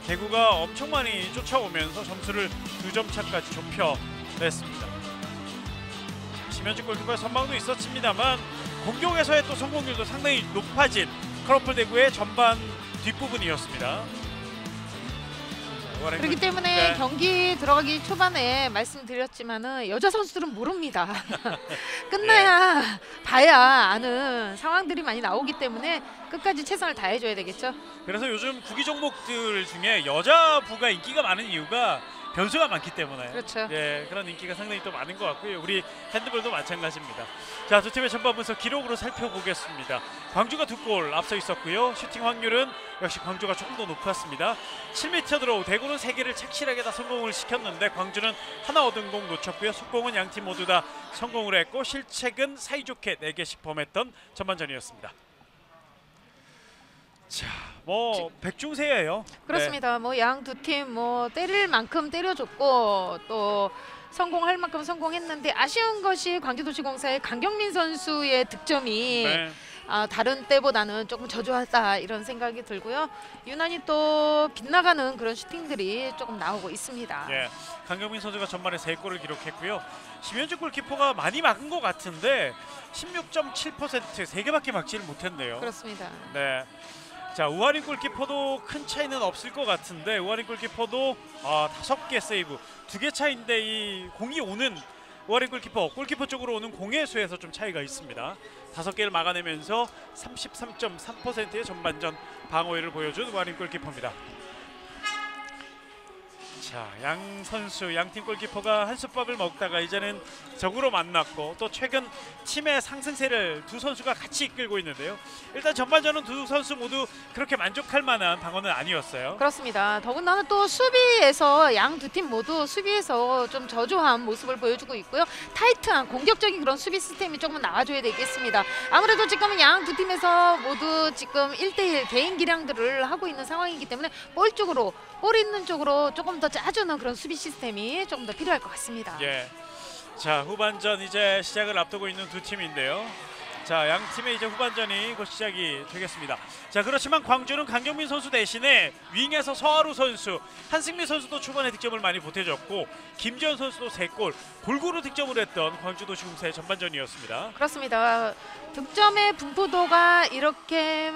대구가 엄청 많이 쫓아오면서 점수를 2점 차까지 좁혀냈습니다. 심현주 골키퍼의 선방도 있었습니다만 공격에서의 또 성공률도 상당히 높아진 크로플 대구의 전반 뒷부분이었습니다. 그렇기 때문에 네. 경기 들어가기 초반에 말씀드렸지만은 여자 선수들은 모릅니다. 끝나야 봐야 아는 상황들이 많이 나오기 때문에 끝까지 최선을 다해줘야 되겠죠. 그래서 요즘 구기 종목들 중에 여자부가 인기가 많은 이유가 변수가 많기 때문에 그렇죠. 예, 그런 인기가 상당히 또 많은 것 같고요. 우리 핸드볼도 마찬가지입니다. 자, 두 팀의 전반 분석 기록으로 살펴보겠습니다. 광주가 2골 앞서 있었고요. 슈팅 확률은 역시 광주가 조금 더 높았습니다. 7m 드로우, 대구는 3개를 착실하게 다 성공을 시켰는데 광주는 하나 얻은 공 놓쳤고요. 속공은 양팀 모두 다 성공을 했고 실책은 사이좋게 4개씩 범했던 전반전이었습니다. 자, 뭐 백중세예요. 그렇습니다. 뭐 양 두 팀 뭐 때릴 만큼 때려줬고 또 성공할 만큼 성공했는데 아쉬운 것이 광주도시공사의 강경민 선수의 득점이 네. 다른 때보다는 조금 저조하다 이런 생각이 들고요. 유난히 또 빗나가는 그런 슈팅들이 조금 나오고 있습니다. 예, 강경민 선수가 전반에 3골을 기록했고요. 심현주 골키퍼가 많이 막은 것 같은데 16.7% 3개밖에 막지를 못했네요. 그렇습니다. 네. 자, 우하린 골키퍼도 큰 차이는 없을 것 같은데 우하린 골키퍼도 5개 세이브, 2개 차인데 이 공이 오는 우하린 골키퍼 쪽으로 오는 공의 수에서 좀 차이가 있습니다. 5개를 막아내면서 33.3%의 전반전 방어율을 보여준 우하린 골키퍼입니다. 자, 양 선수, 양팀 골키퍼가 한솥밥을 먹다가 이제는 적으로 만났고 또 최근 팀의 상승세를 두 선수가 같이 이끌고 있는데요. 일단 전반전은 두 선수 모두 그렇게 만족할 만한 방어는 아니었어요. 그렇습니다. 더군다나 또 수비에서 양 두 팀 모두 수비에서 좀 저조한 모습을 보여주고 있고요. 타이트한 공격적인 그런 수비 시스템이 조금 나와줘야 되겠습니다. 아무래도 지금은 양 두 팀에서 모두 지금 1대1 개인 기량들을 하고 있는 상황이기 때문에 볼 있는 쪽으로 조금 더 짜주는 그런 수비 시스템이 조금 더 필요할 것 같습니다. 예. 자, 후반전 이제 시작을 앞두고 있는 두 팀인데요. 자, 양 팀의 이제 후반전이 곧 시작이 되겠습니다. 자, 그렇지만 광주는 강경민 선수 대신에 윙에서 서하루 선수, 한승민 선수도 초반에 득점을 많이 보태줬고 김지현 선수도 3골, 골고루 득점을 했던 광주도시공사의 전반전이었습니다. 그렇습니다. 득점의 분포도가 이렇게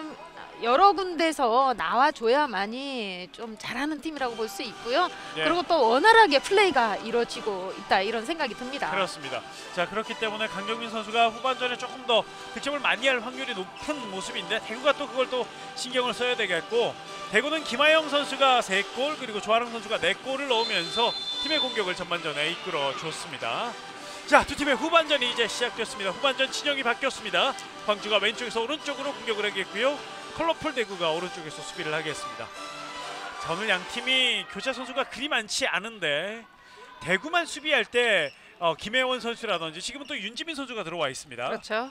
여러 군데서 나와줘야만이 좀 잘하는 팀이라고 볼 수 있고요. 예. 그리고 또 원활하게 플레이가 이루어지고 있다 이런 생각이 듭니다. 그렇습니다. 자, 그렇기 때문에 강경민 선수가 후반전에 조금 더 득점을 많이 할 확률이 높은 모습인데 대구가 또 그걸 또 신경을 써야 되겠고 대구는 김하영 선수가 3골 그리고 조아랑 선수가 4골을 넣으면서 팀의 공격을 전반전에 이끌어 줬습니다. 자, 두 팀의 후반전이 이제 시작됐습니다. 후반전 진영이 바뀌었습니다. 광주가 왼쪽에서 오른쪽으로 공격을 하겠고요. 컬러풀 대구가 오른쪽에서 수비를 하겠습니다. 자, 오늘 양 팀이 교체 선수가 그리 많지 않은데 대구만 수비할 때 김혜원 선수라든지 지금은 또 윤지민 선수가 들어와 있습니다. 그렇죠.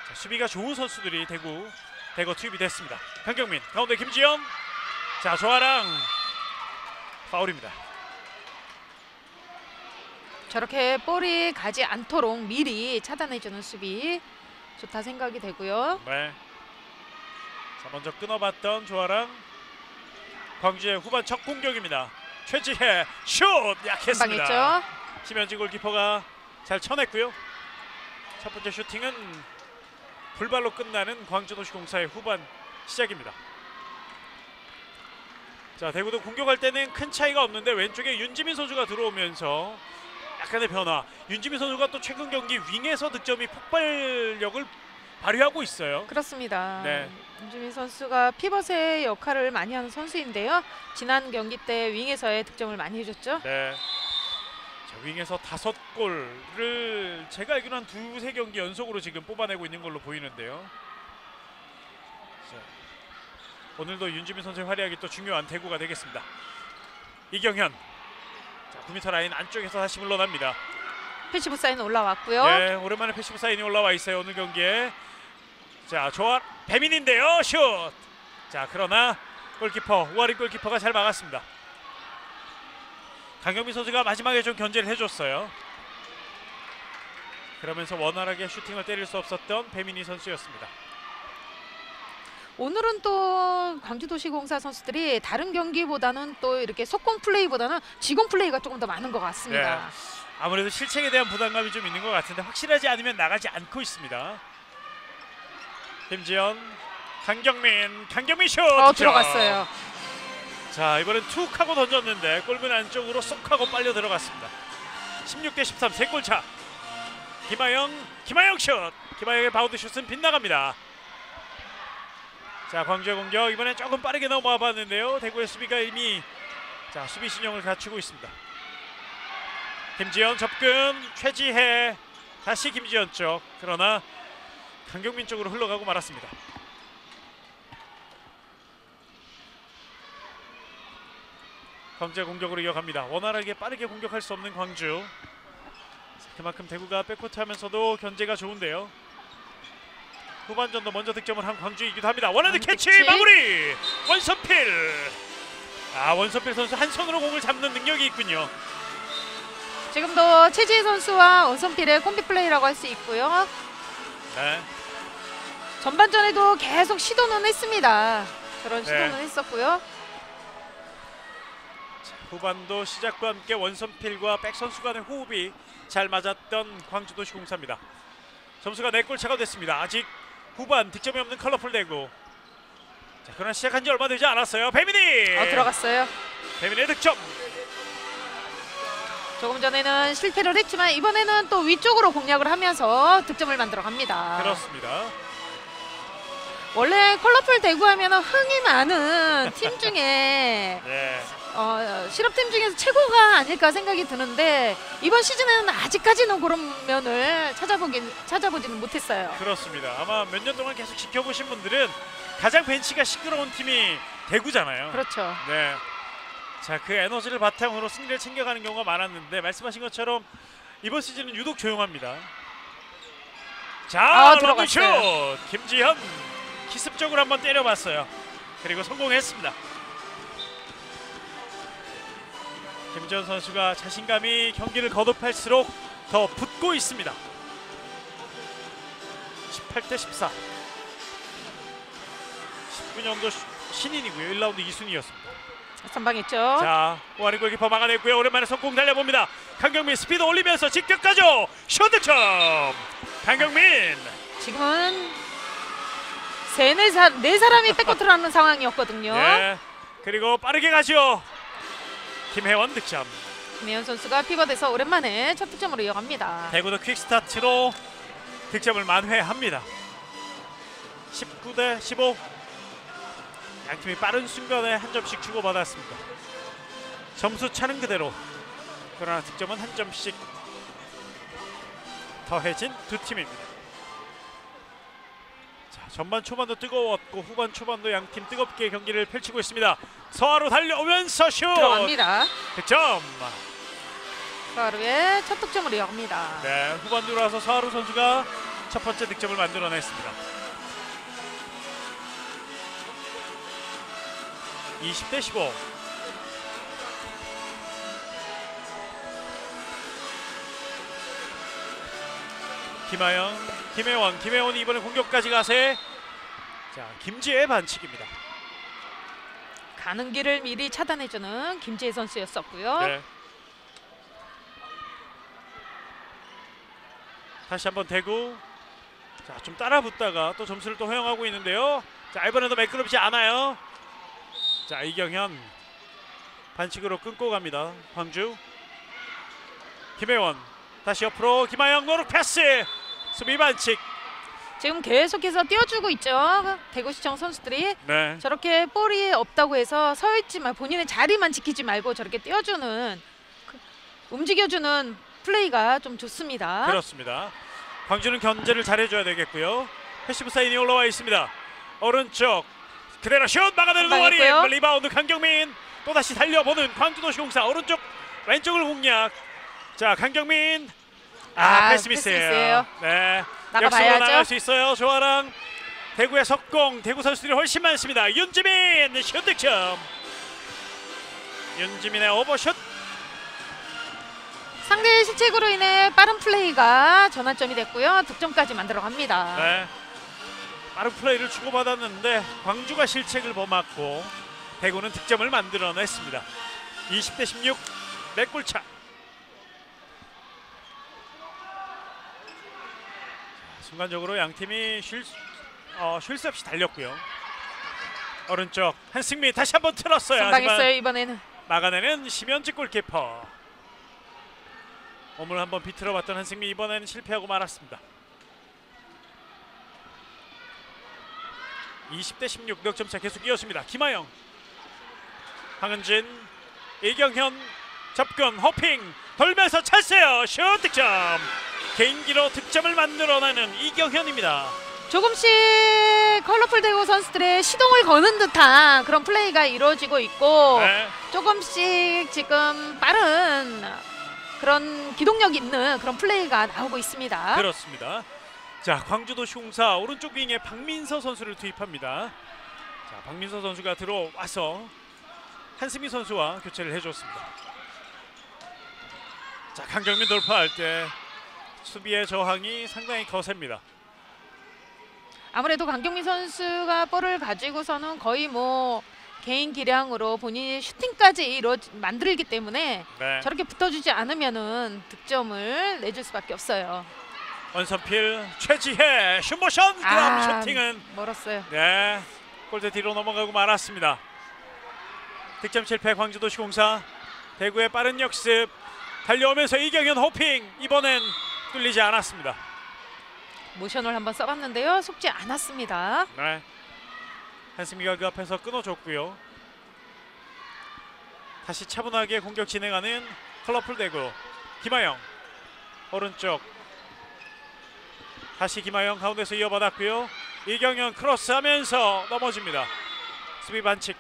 자, 수비가 좋은 선수들이 대거 투입이 됐습니다. 강경민 가운데 김지영, 자 조아랑 파울입니다. 저렇게 볼이 가지 않도록 미리 차단해주는 수비 좋다 생각이 되고요. 네. 자, 먼저 끊어봤던 조아랑 광주의 후반 첫 공격입니다. 최지혜 슛 약했습니다. 한방했죠. 심현지 골키퍼가 잘 쳐냈고요. 첫 번째 슈팅은 불발로 끝나는 광주도시공사의 후반 시작입니다. 자, 대구도 공격할 때는 큰 차이가 없는데 왼쪽에 윤지민 선수가 들어오면서 약간의 변화. 윤지민 선수가 또 최근 경기 윙에서 득점이 폭발력을 발휘하고 있어요. 그렇습니다. 네. 윤지민 선수가 피벗의 역할을 많이 하는 선수인데요. 지난 경기 때 윙에서의 득점을 많이 해줬죠. 네. 자, 윙에서 5골을 제가 알기로 한 2-3경기 연속으로 지금 뽑아내고 있는 걸로 보이는데요. 자, 오늘도 윤지민 선수의 활약이 또 중요한 대구가 되겠습니다. 이경현. 자, 9m 라인 안쪽에서 다시 물러납니다. 패시브 사인 올라왔고요. 네, 오랜만에 패시브 사인이 올라와 있어요. 오늘 경기에. 자, 조아 배민인데요. 슛. 자, 그러나 골키퍼 우아린 골키퍼가 잘 막았습니다. 강경민 선수가 마지막에 좀 견제를 해줬어요. 그러면서 원활하게 슈팅을 때릴 수 없었던 배민희 선수였습니다. 오늘은 또 광주도시공사 선수들이 다른 경기보다는 또 이렇게 속공 플레이보다는 지공 플레이가 조금 더 많은 것 같습니다. 네. 아무래도 실책에 대한 부담감이 좀 있는 것 같은데 확실하지 않으면 나가지 않고 있습니다. 김지현, 강경민 슛! 들어갔어요. 자, 이번엔 툭 하고 던졌는데 골문 안쪽으로 쏙 하고 빨려 들어갔습니다. 16대13 3골 차. 김하영 슛! 김하영의 바운드 슛은 빗나갑니다. 자, 광주의 공격 이번엔 조금 빠르게 넘어와 봤는데요. 대구의 수비가 이미 자, 수비 신용을 갖추고 있습니다. 김지현 접근, 최지혜 다시 김지현 쪽. 그러나 강경민 쪽으로 흘러가고 말았습니다. 광주의 공격으로 이어갑니다. 원활하게 빠르게 공격할 수 없는 광주. 그만큼 대구가 백코트 하면서도 견제가 좋은데요. 후반전도 먼저 득점을 한 광주이기도 합니다. 원하는 캐치 마무리! 원선필! 원선필 선수 한 손으로 공을 잡는 능력이 있군요. 지금도 최지혜 선수와 원선필의 콤비 플레이라고 할 수 있고요. 네. 전반전에도 계속 시도는 했습니다. 저런 시도는 했었고요. 후반도 시작과 함께 원선필과 백 선수 간의 호흡이 잘 맞았던 광주도시공사입니다. 점수가 4골 차가 됐습니다. 아직 후반 득점이 없는 컬러풀 대구. 자, 그러나 시작한 지 얼마 되지 않았어요. 배민희! 들어갔어요. 배민희의 득점! 조금 전에는 실패를 했지만 이번에는 또 위쪽으로 공략을 하면서 득점을 만들어 갑니다. 그렇습니다. 원래 컬러풀 대구 하면 흥이 많은 팀 중에 네. 실업팀 중에서 최고가 아닐까 생각이 드는데 이번 시즌에는 아직까지는 그런 면을 찾아보지는 못했어요. 그렇습니다. 아마 몇 년 동안 계속 지켜보신 분들은 가장 벤치가 시끄러운 팀이 대구잖아요. 그렇죠. 네. 자, 그 에너지를 바탕으로 승리를 챙겨가는 경우가 많았는데 말씀하신 것처럼 이번 시즌은 유독 조용합니다. 자, 들어갔어요. 슛! 김지현 기습적으로 한번 때려봤어요. 그리고 성공했습니다. 김지현 선수가 자신감이 경기를 거듭할수록 더 붙고 있습니다. 18대14. 19년도 신인이고요. 1라운드 2순위였습니다. 선방했죠. 자, 오하는 골키퍼 막아냈고요. 오랜만에 속공 달려봅니다. 강경민 스피드 올리면서 직접 가죠. 슛 득점. 강경민. 지금은 네 사람이 백코트를 하는 상황이었거든요. 네. 그리고 빠르게 가죠. 김혜원 득점. 김혜원 선수가 피벗에서 오랜만에 첫 득점으로 이어갑니다. 대구도 퀵스타트로 득점을 만회합니다. 19대15. 양팀이 빠른 순간에 한 점씩 주고받았습니다. 점수 차는 그대로. 그러나 득점은 한 점씩 더해진 두 팀입니다. 자, 전반 초반도 뜨거웠고 후반 초반도 양팀 뜨겁게 경기를 펼치고 있습니다. 서하로 달려오면서 슛! 들어갑니다. 득점! 서하루의 첫 득점으로 이어갑니다. 네, 후반 들어와서 서하루 선수가 첫 번째 득점을 만들어냈습니다. 20대15. 김하영, 김혜원이 이번에 공격까지 가세. 자, 김지혜의 반칙입니다. 가는 길을 미리 차단해주는 김지혜 선수였었고요. 네. 다시 한번 대구. 자, 좀 따라붙다가 또 점수를 또 허용하고 있는데요. 자, 이번에도 매끄럽지 않아요. 자, 이경현 반칙으로 끊고 갑니다. 광주. 김혜원 다시 옆으로 김하영 노루 패스. 수비 반칙. 지금 계속해서 띄워주고 있죠. 대구시청 선수들이. 네. 저렇게 볼이 없다고 해서 서 있지만 본인의 자리만 지키지 말고 저렇게 띄워주는 움직여주는 플레이가 좀 좋습니다. 그렇습니다. 광주는 견제를 잘해줘야 되겠고요. 패시브 사인이 올라와 있습니다. 오른쪽 그대로 슛 막아내는 동아리. 리바운드 강경민. 또다시 달려보는 광주도시공사. 오른쪽 왼쪽을 공략. 자, 강경민. 패스 미스예요. 네. 역습으로 나갈 수 있어요. 조아랑. 대구의 석공. 대구 선수들이 훨씬 많습니다. 윤지민 슛 득점. 윤지민의 오버슛. 상대의 실책으로 인해 빠른 플레이가 전환점이 됐고요. 득점까지 만들어 갑니다. 네. 빠른 플레이를 주고받았는데 광주가 실책을 범했고 대구는 득점을 만들어냈습니다. 20대 16 4골차. 순간적으로 양 팀이 쉴 새 없이 달렸고요. 오른쪽 한승미 다시 한번 틀었어요. 선방했어요. 이번에는 막아내는 심현지 골키퍼. 몸을 한번 비틀어봤던 한승미 이번에는 실패하고 말았습니다. 20대 16 넉점차 계속 이어집니다. 김하영, 황은진, 이경현 접근 호핑 돌면서 찼어요. 슛 득점. 개인기로 득점을 만들어내는 이경현입니다. 조금씩 컬러풀 대구 선수들의 시동을 거는 듯한 그런 플레이가 이루어지고 있고 네. 조금씩 지금 빠른 그런 기동력 있는 그런 플레이가 나오고 있습니다. 그렇습니다. 자, 광주도시공사 오른쪽 윙에 박민서 선수를 투입합니다. 자, 박민서 선수가 들어와서 한승미 선수와 교체를 해줬습니다. 자, 강경민 돌파할 때 수비의 저항이 상당히 거셉니다. 아무래도 강경민 선수가 볼을 가지고서는 거의 뭐 개인 기량으로 본인이 슈팅까지 만들기 때문에 네. 저렇게 붙어주지 않으면은 득점을 내줄 수밖에 없어요. 원선필 최지혜 슛모션 그럼 슈팅은 멀었어요. 네, 골대 뒤로 넘어가고 말았습니다. 득점 실패 광주도시공사. 대구의 빠른 역습 달려오면서 이경현 호핑 이번엔 뚫리지 않았습니다. 모션을 한번 써봤는데요. 속지 않았습니다. 네. 한승미가 그 앞에서 끊어줬고요. 다시 차분하게 공격 진행하는 컬러풀 대구. 김하영 오른쪽 다시 김하영 가운데서 이어받았고요. 이경현 크로스하면서 넘어집니다. 수비 반칙.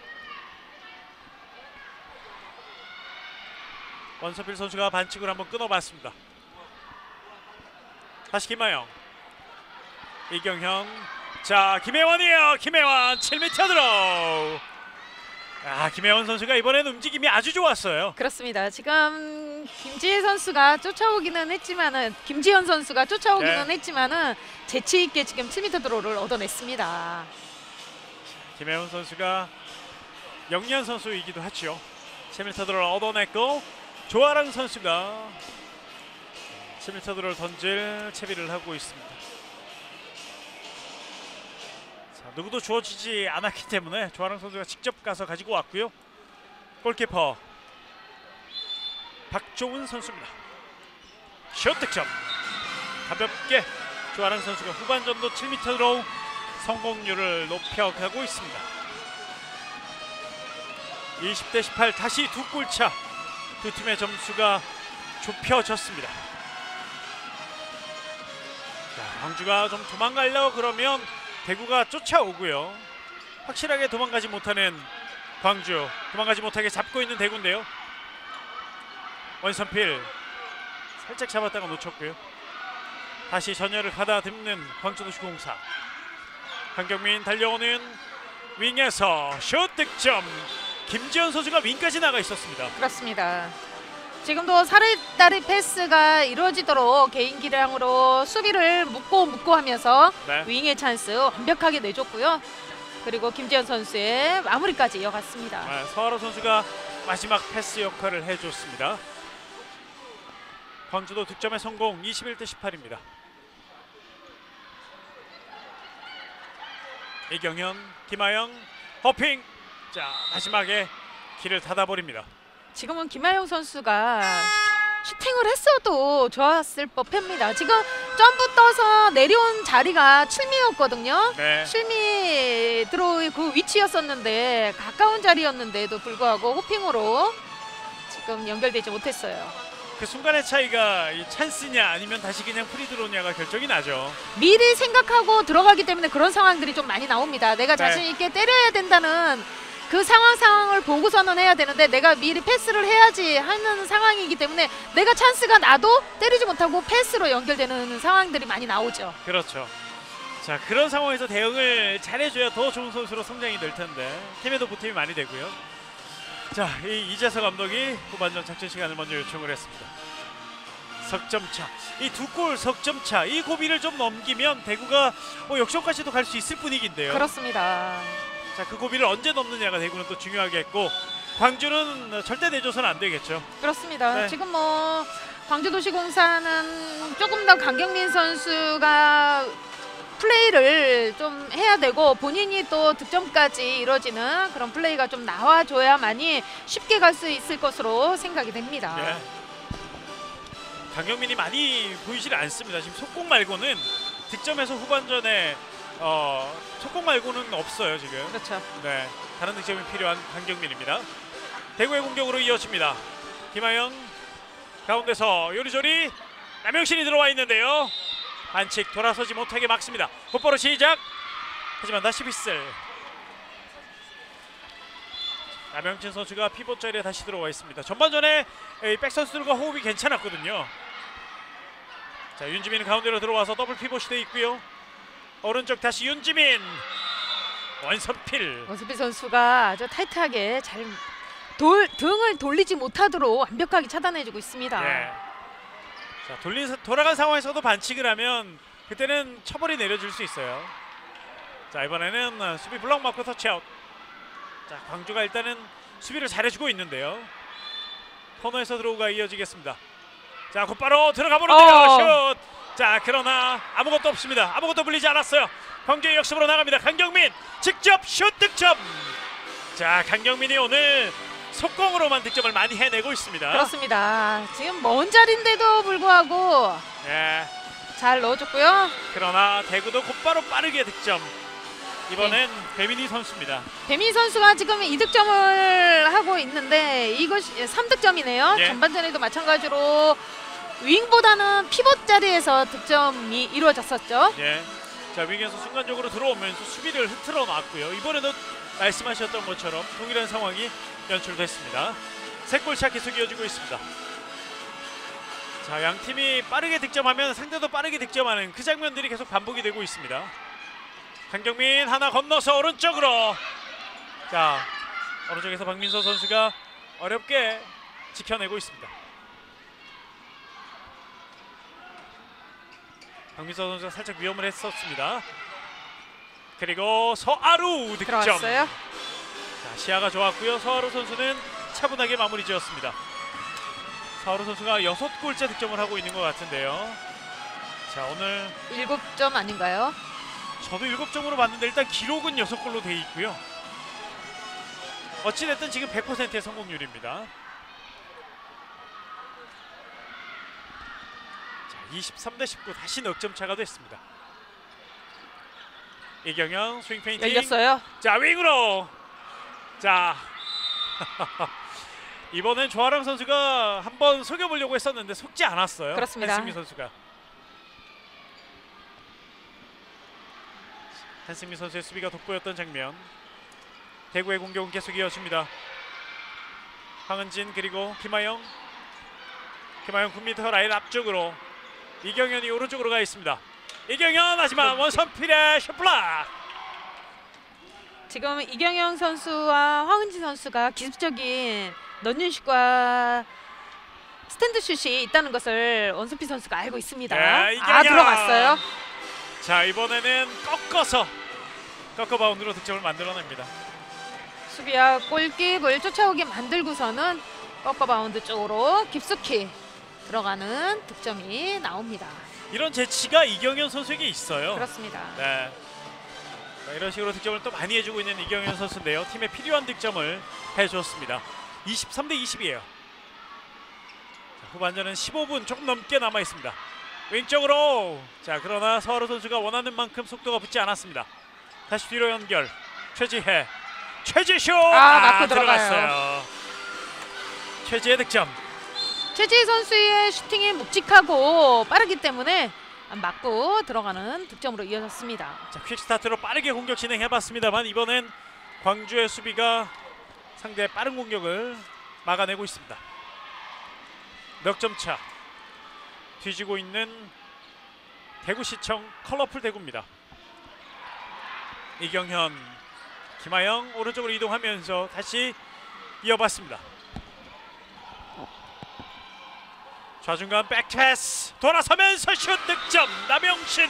원서필 선수가 반칙을 한번 끊어봤습니다. 다시 김하영, 이경현, 자 김혜원이에요. 김혜원 7m 들어. 김혜원 선수가 이번에는 움직임이 아주 좋았어요. 그렇습니다. 지금 김지혜 선수가 쫓아오기는 했지만은 김지현 선수가 쫓아오기는 했지만은 재치 있게 지금 7m 드로우를 얻어냈습니다. 김혜원 선수가 영리한 선수이기도 하죠. 7m 드로우를 얻어냈고 조아랑 선수가 7m 드로우를 던질 채비를 하고 있습니다. 누구도 주어지지 않았기 때문에 조아랑 선수가 직접 가서 가지고 왔고요. 골키퍼 박종훈 선수입니다. 슛 득점. 가볍게 조아랑 선수가 후반전도 7m로 성공률을 높여가고 있습니다. 20대 18 다시 두 골차. 두 팀의 점수가 좁혀졌습니다. 자, 광주가 좀 도망가려고 그러면 대구가 쫓아오고요. 확실하게 도망가지 못하는 광주, 도망가지 못하게 잡고 있는 대구인데요. 원선필 살짝 잡았다가 놓쳤고요. 다시 전열을 가다듬는 광주도시공사. 강경민 달려오는 윙에서 슛 득점. 김지현 선수가 윙까지 나가 있었습니다. 그렇습니다. 지금도 사리다리 패스가 이루어지도록 개인 기량으로 수비를 묶고 하면서 윙의 찬스 완벽하게 내줬고요. 그리고 김지현 선수의 마무리까지 이어갔습니다. 서하로 선수가 마지막 패스 역할을 해줬습니다. 광주도 득점에 성공. 21대 18입니다. 이경현, 김하영, 허핑. 자, 마지막에 길을 닫아버립니다. 지금은 김하영 선수가 슈팅을 했어도 좋았을 법합니다. 지금 점프 떠서 내려온 자리가 7미였거든요. 네. 7미 드로우의 그 위치였었는데 가까운 자리였는데도 불구하고 호핑으로 지금 연결되지 못했어요. 그 순간의 차이가 이 찬스냐 아니면 다시 그냥 프리드로냐가 결정이 나죠. 미리 생각하고 들어가기 때문에 그런 상황들이 좀 많이 나옵니다. 내가 자신 있게 때려야 된다는 그 상황을 보고서는 해야 되는데 내가 미리 패스를 해야지 하는 상황이기 때문에 내가 찬스가 나도 때리지 못하고 패스로 연결되는 상황들이 많이 나오죠. 그렇죠. 자, 그런 상황에서 대응을 잘해줘야 더 좋은 선수로 성장이 될 텐데 팀에도 보탬이 많이 되고요. 자, 이재서 감독이 후반전 작전 시간을 먼저 요청을 했습니다. 석점차, 이 두 골 석점차, 이 고비를 좀 넘기면 대구가 역전까지도 갈 수 있을 분위기인데요. 그렇습니다. 자, 그 고비를 언제 넘느냐가 대구는 또 중요하겠고 광주는 절대 내줘서는 안 되겠죠. 그렇습니다. 네. 지금 뭐 광주도시공사는 조금 더 강경민 선수가 플레이를 좀 해야 되고 본인이 또 득점까지 이루어지는 그런 플레이가 좀 나와줘야만이 쉽게 갈 수 있을 것으로 생각이 됩니다. 네. 강경민이 많이 보이질 않습니다. 지금 속공 말고는 득점에서 후반전에 속공 말고는 없어요 지금. 그렇죠. 네, 다른 득점이 필요한 강경민입니다. 대구의 공격으로 이어집니다. 김하영 가운데서 요리조리 남영신이 들어와 있는데요. 반칙, 돌아서지 못하게 막습니다. 곧바로 시작. 하지만 다시 빗슬. 남영진 선수가 피벗 자리에 다시 들어와 있습니다. 전반전에 백 선수들과 호흡이 괜찮았거든요. 자, 윤지민 가운데로 들어와서 더블 피벗이 돼 있고요. 오른쪽 다시 윤지민. 원선필. 원수필 선수가 아주 타이트하게 잘 등을 돌리지 못하도록 완벽하게 차단해주고 있습니다. 네. 자, 돌아간 상황에서도 반칙을 하면 그때는 처벌이 내려질 수 있어요. 자, 이번에는 수비 블럭 맞고 터치아웃. 자, 광주가 일단은 수비를 잘해주고 있는데요. 코너에서 들어오가 이어지겠습니다. 자, 곧바로 들어가 보는데요. 슛. 자, 그러나 아무것도 없습니다. 아무것도 불리지 않았어요. 광주의 역습으로 나갑니다. 강경민 직접 슛 득점. 자, 강경민이 오늘 속공으로만 득점을 많이 해내고 있습니다. 그렇습니다. 지금 먼 자리인데도 불구하고 예. 잘 넣어줬고요. 그러나 대구도 곧바로 빠르게 득점. 이번엔 배민희 선수입니다. 배민 선수가 지금 2득점을 하고 있는데 이것이 3득점이네요. 예. 전반전에도 마찬가지로 윙보다는 피벗 자리에서 득점이 이루어졌었죠. 예. 자, 윙에서 순간적으로 들어오면서 수비를 흐트러 놨고요. 이번에도 말씀하셨던 것처럼 동일한 상황이 연출됐습니다. 세 골차 계속 이어지고 있습니다. 자, 양 팀이 빠르게 득점하면 상대도 빠르게 득점하는 그 장면들이 계속 반복이 되고 있습니다. 강경민 하나 건너서 오른쪽으로. 자, 오른쪽에서 박민서 선수가 어렵게 지켜내고 있습니다. 박민서 선수가 살짝 위험을 했었습니다. 그리고 서아루 득점. 들어왔어요. 자, 시야가 좋았고요. 서아루 선수는 차분하게 마무리 지었습니다. 서아루 선수가 6골째 득점을 하고 있는 것 같은데요. 자, 오늘 7점 아닌가요? 저도 7점으로 봤는데 일단 기록은 6골로 돼 있고요. 어찌됐든 지금 100%의 성공률입니다. 자, 23대19 다시 넉점 차가 됐습니다. 이경영 스윙 페인팅. 열렸어요. 자, 윙으로. 자, 이번엔 조아랑 선수가 한번 속여보려고 했었는데 속지 않았어요. 그렇습니다. 한승민 선수가. 한승민 선수의 수비가 돋보였던 장면. 대구의 공격은 계속 이어집니다. 황은진 그리고 김하영. 김하영 9m 라인 앞쪽으로. 이경현이 오른쪽으로 가 있습니다. 이경현 하지만 원선필의 슛블락. 지금 이경영 선수와 황은지 선수가 기습적인 넌닝슛과 스탠드슛이 있다는 것을 원선필 선수가 알고 있습니다. 네, 이경영. 들어갔어요. 자, 이번에는 꺾어 바운드로 득점을 만들어냅니다. 수비와 골킥을 쫓아오게 만들고서는 꺾어 바운드 쪽으로 깊숙이 들어가는 득점이 나옵니다. 이런 재치가 이경현 선수에게 있어요. 그렇습니다. 네. 자, 이런 식으로 득점을 또 많이 해주고 있는 이경현 선수인데요. 팀에 필요한 득점을 해줬습니다. 23대 20이에요. 자, 후반전은 15분 조금 넘게 남아 있습니다. 왼쪽으로. 자, 그러나 서아루 선수가 원하는 만큼 속도가 붙지 않았습니다. 다시 뒤로 연결. 최지혜. 최지슛. 맞고 들어가요. 들어갔어요. 최지혜 득점. 최지희 선수의 슈팅이 묵직하고 빠르기 때문에 맞고 들어가는 득점으로 이어졌습니다. 자, 퀵스타트로 빠르게 공격 진행해봤습니다만 이번엔 광주의 수비가 상대의 빠른 공격을 막아내고 있습니다. 넉점차 뒤지고 있는 대구시청 컬러풀 대구입니다. 이경현, 김하영 오른쪽으로 이동하면서 다시 이어봤습니다. 좌중간 백패스 돌아서면서 슛 득점 남영신.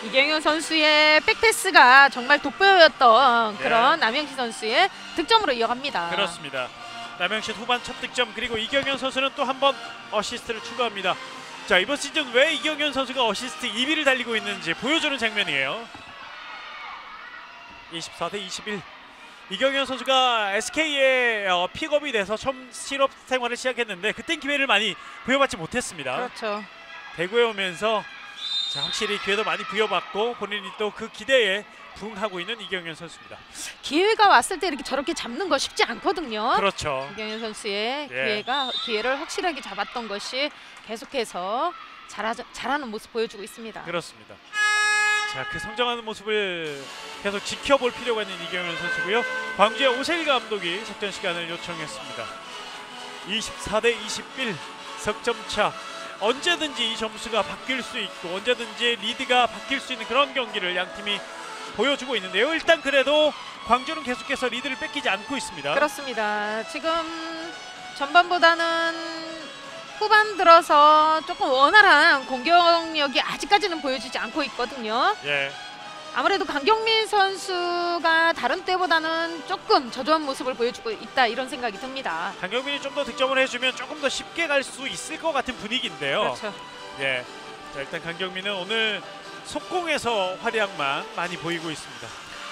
이경현 선수의 백패스가 정말 돋보였던 네. 그런 남영신 선수의 득점으로 이어갑니다. 그렇습니다. 남영신 후반 첫 득점, 그리고 이경현 선수는 또 한 번 어시스트를 추가합니다. 자, 이번 시즌 왜 이경현 선수가 어시스트 2위를 달리고 있는지 보여주는 장면이에요. 24대 21. 이경현 선수가 SK에 픽업이 돼서 처음 실업 생활을 시작했는데 그땐 기회를 많이 부여받지 못했습니다. 그렇죠. 대구에 오면서 자, 확실히 기회도 많이 부여받고 본인이 또 그 기대에 부응하고 있는 이경현 선수입니다. 기회가 왔을 때 이렇게 저렇게 잡는 거 쉽지 않거든요. 그렇죠. 이경현 선수의 예. 기회를 확실하게 잡았던 것이 계속해서 잘하는 모습 보여주고 있습니다. 그렇습니다. 자, 그 성장하는 모습을 계속 지켜볼 필요가 있는 이경현 선수고요. 광주의 오세일 감독이 작전 시간을 요청했습니다. 24대 21 석점차. 언제든지 이 점수가 바뀔 수 있고 언제든지 리드가 바뀔 수 있는 그런 경기를 양 팀이 보여주고 있는데요. 일단 그래도 광주는 계속해서 리드를 뺏기지 않고 있습니다. 그렇습니다. 지금 전반보다는 후반 들어서 조금 원활한 공격력이 아직까지는 보여지지 않고 있거든요. 예. 아무래도 강경민 선수가 다른 때보다는 조금 저조한 모습을 보여주고 있다 이런 생각이 듭니다. 강경민이 좀 더 득점을 해주면 조금 더 쉽게 갈 수 있을 것 같은 분위기인데요. 그렇죠. 예. 자, 일단 강경민은 오늘 속공에서 활약만 많이 보이고 있습니다.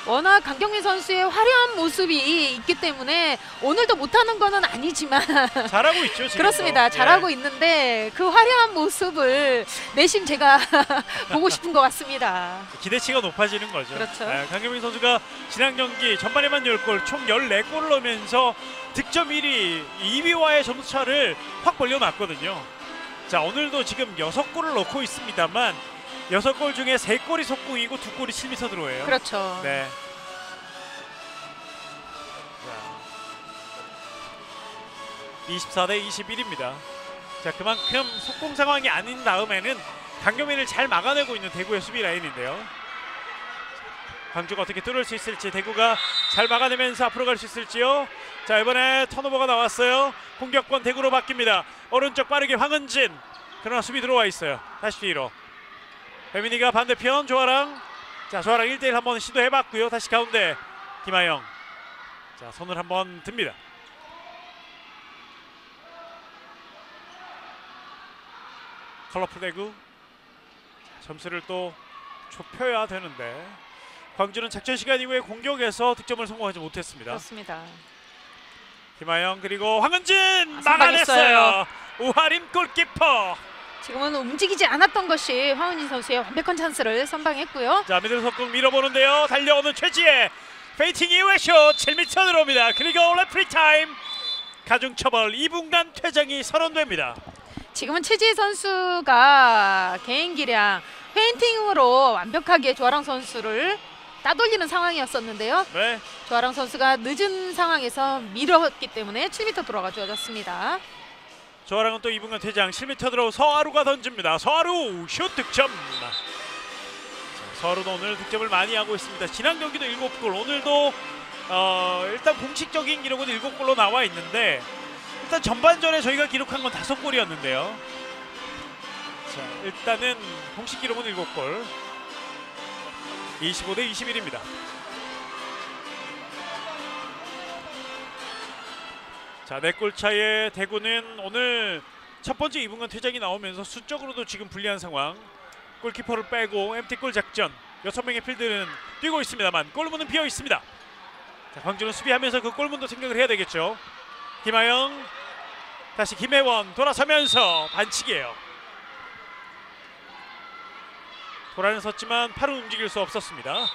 워낙 강경민 선수의 화려한 모습이 있기 때문에 오늘도 못하는 거는 아니지만 잘하고 있죠 지금. 그렇습니다. 잘하고 있는데 그 화려한 모습을 내심 제가 보고 싶은 것 같습니다. 기대치가 높아지는 거죠. 그렇죠. 강경민 선수가 지난 경기 전반에만 10골, 총 14골을 넣으면서 득점 1위, 2위와의 점수차를 확 벌려놨거든요. 자, 오늘도 지금 6골을 넣고 있습니다만 6골 중에 3골이 속공이고 2골이 7m 드로예요. 그렇죠. 네. 자, 24대 21입니다. 자, 그만큼 속공 상황이 아닌 다음에는 강경민을 잘 막아내고 있는 대구의 수비 라인인데요. 광주가 어떻게 뚫을 수 있을지, 대구가 잘 막아내면서 앞으로 갈 수 있을지요. 자, 이번에 턴오버가 나왔어요. 공격권 대구로 바뀝니다. 오른쪽 빠르게 황은진. 그러나 수비 들어와 있어요. 다시 뒤로. 배민이가 반대편 조아랑. 자, 조아랑 1대1 한번 시도해봤고요. 다시 가운데 김하영. 자, 손을 한번 듭니다. 컬러풀 대구. 점수를 또 좁혀야 되는데 광주는 작전 시간 이후에 공격에서 득점을 성공하지 못했습니다. 그렇습니다. 김하영 그리고 황은진 선방했어요. 막아냈어요. 우하림 골키퍼. 지금은 움직이지 않았던 것이 황은진 선수의 완벽한 찬스를 선방했고요. 자, 미들 속공 밀어보는데요. 달려오는 최지혜. 페이팅 이후에 슛 7m 들어옵니다. 그리고 레프리 타임. 가중처벌 2분간 퇴장이 선언됩니다. 지금은 최지혜 선수가 개인 기량 페인팅으로 완벽하게 조아랑 선수를 따돌리는 상황이었었는데요. 네. 조아랑 선수가 늦은 상황에서 밀었기 때문에 7m 들어가 주어졌습니다. 조아랑은 또 2분간 퇴장. 7m 들어 서하루가 던집니다. 서하루 슛 득점. 자, 서하루도 오늘 득점을 많이 하고 있습니다. 지난 경기도 7골, 오늘도 일단 공식적인 기록은 7골로 나와 있는데 일단 전반전에 저희가 기록한 건 5골이었는데요. 자, 일단은 공식 기록은 7골. 25대 21입니다. 자, 4골 차에 대구는 오늘 첫 번째 2분간 퇴장이 나오면서 수적으로도 지금 불리한 상황. 골키퍼를 빼고 엠티골 작전. 6명의 필드는 뛰고 있습니다만 골문은 비어 있습니다. 자, 광주는 수비하면서 그 골문도 생각을 해야 되겠죠. 김하영, 다시 김혜원 돌아서면서 반칙이에요. 도란은 섰지만 팔은 움직일 수 없었습니다.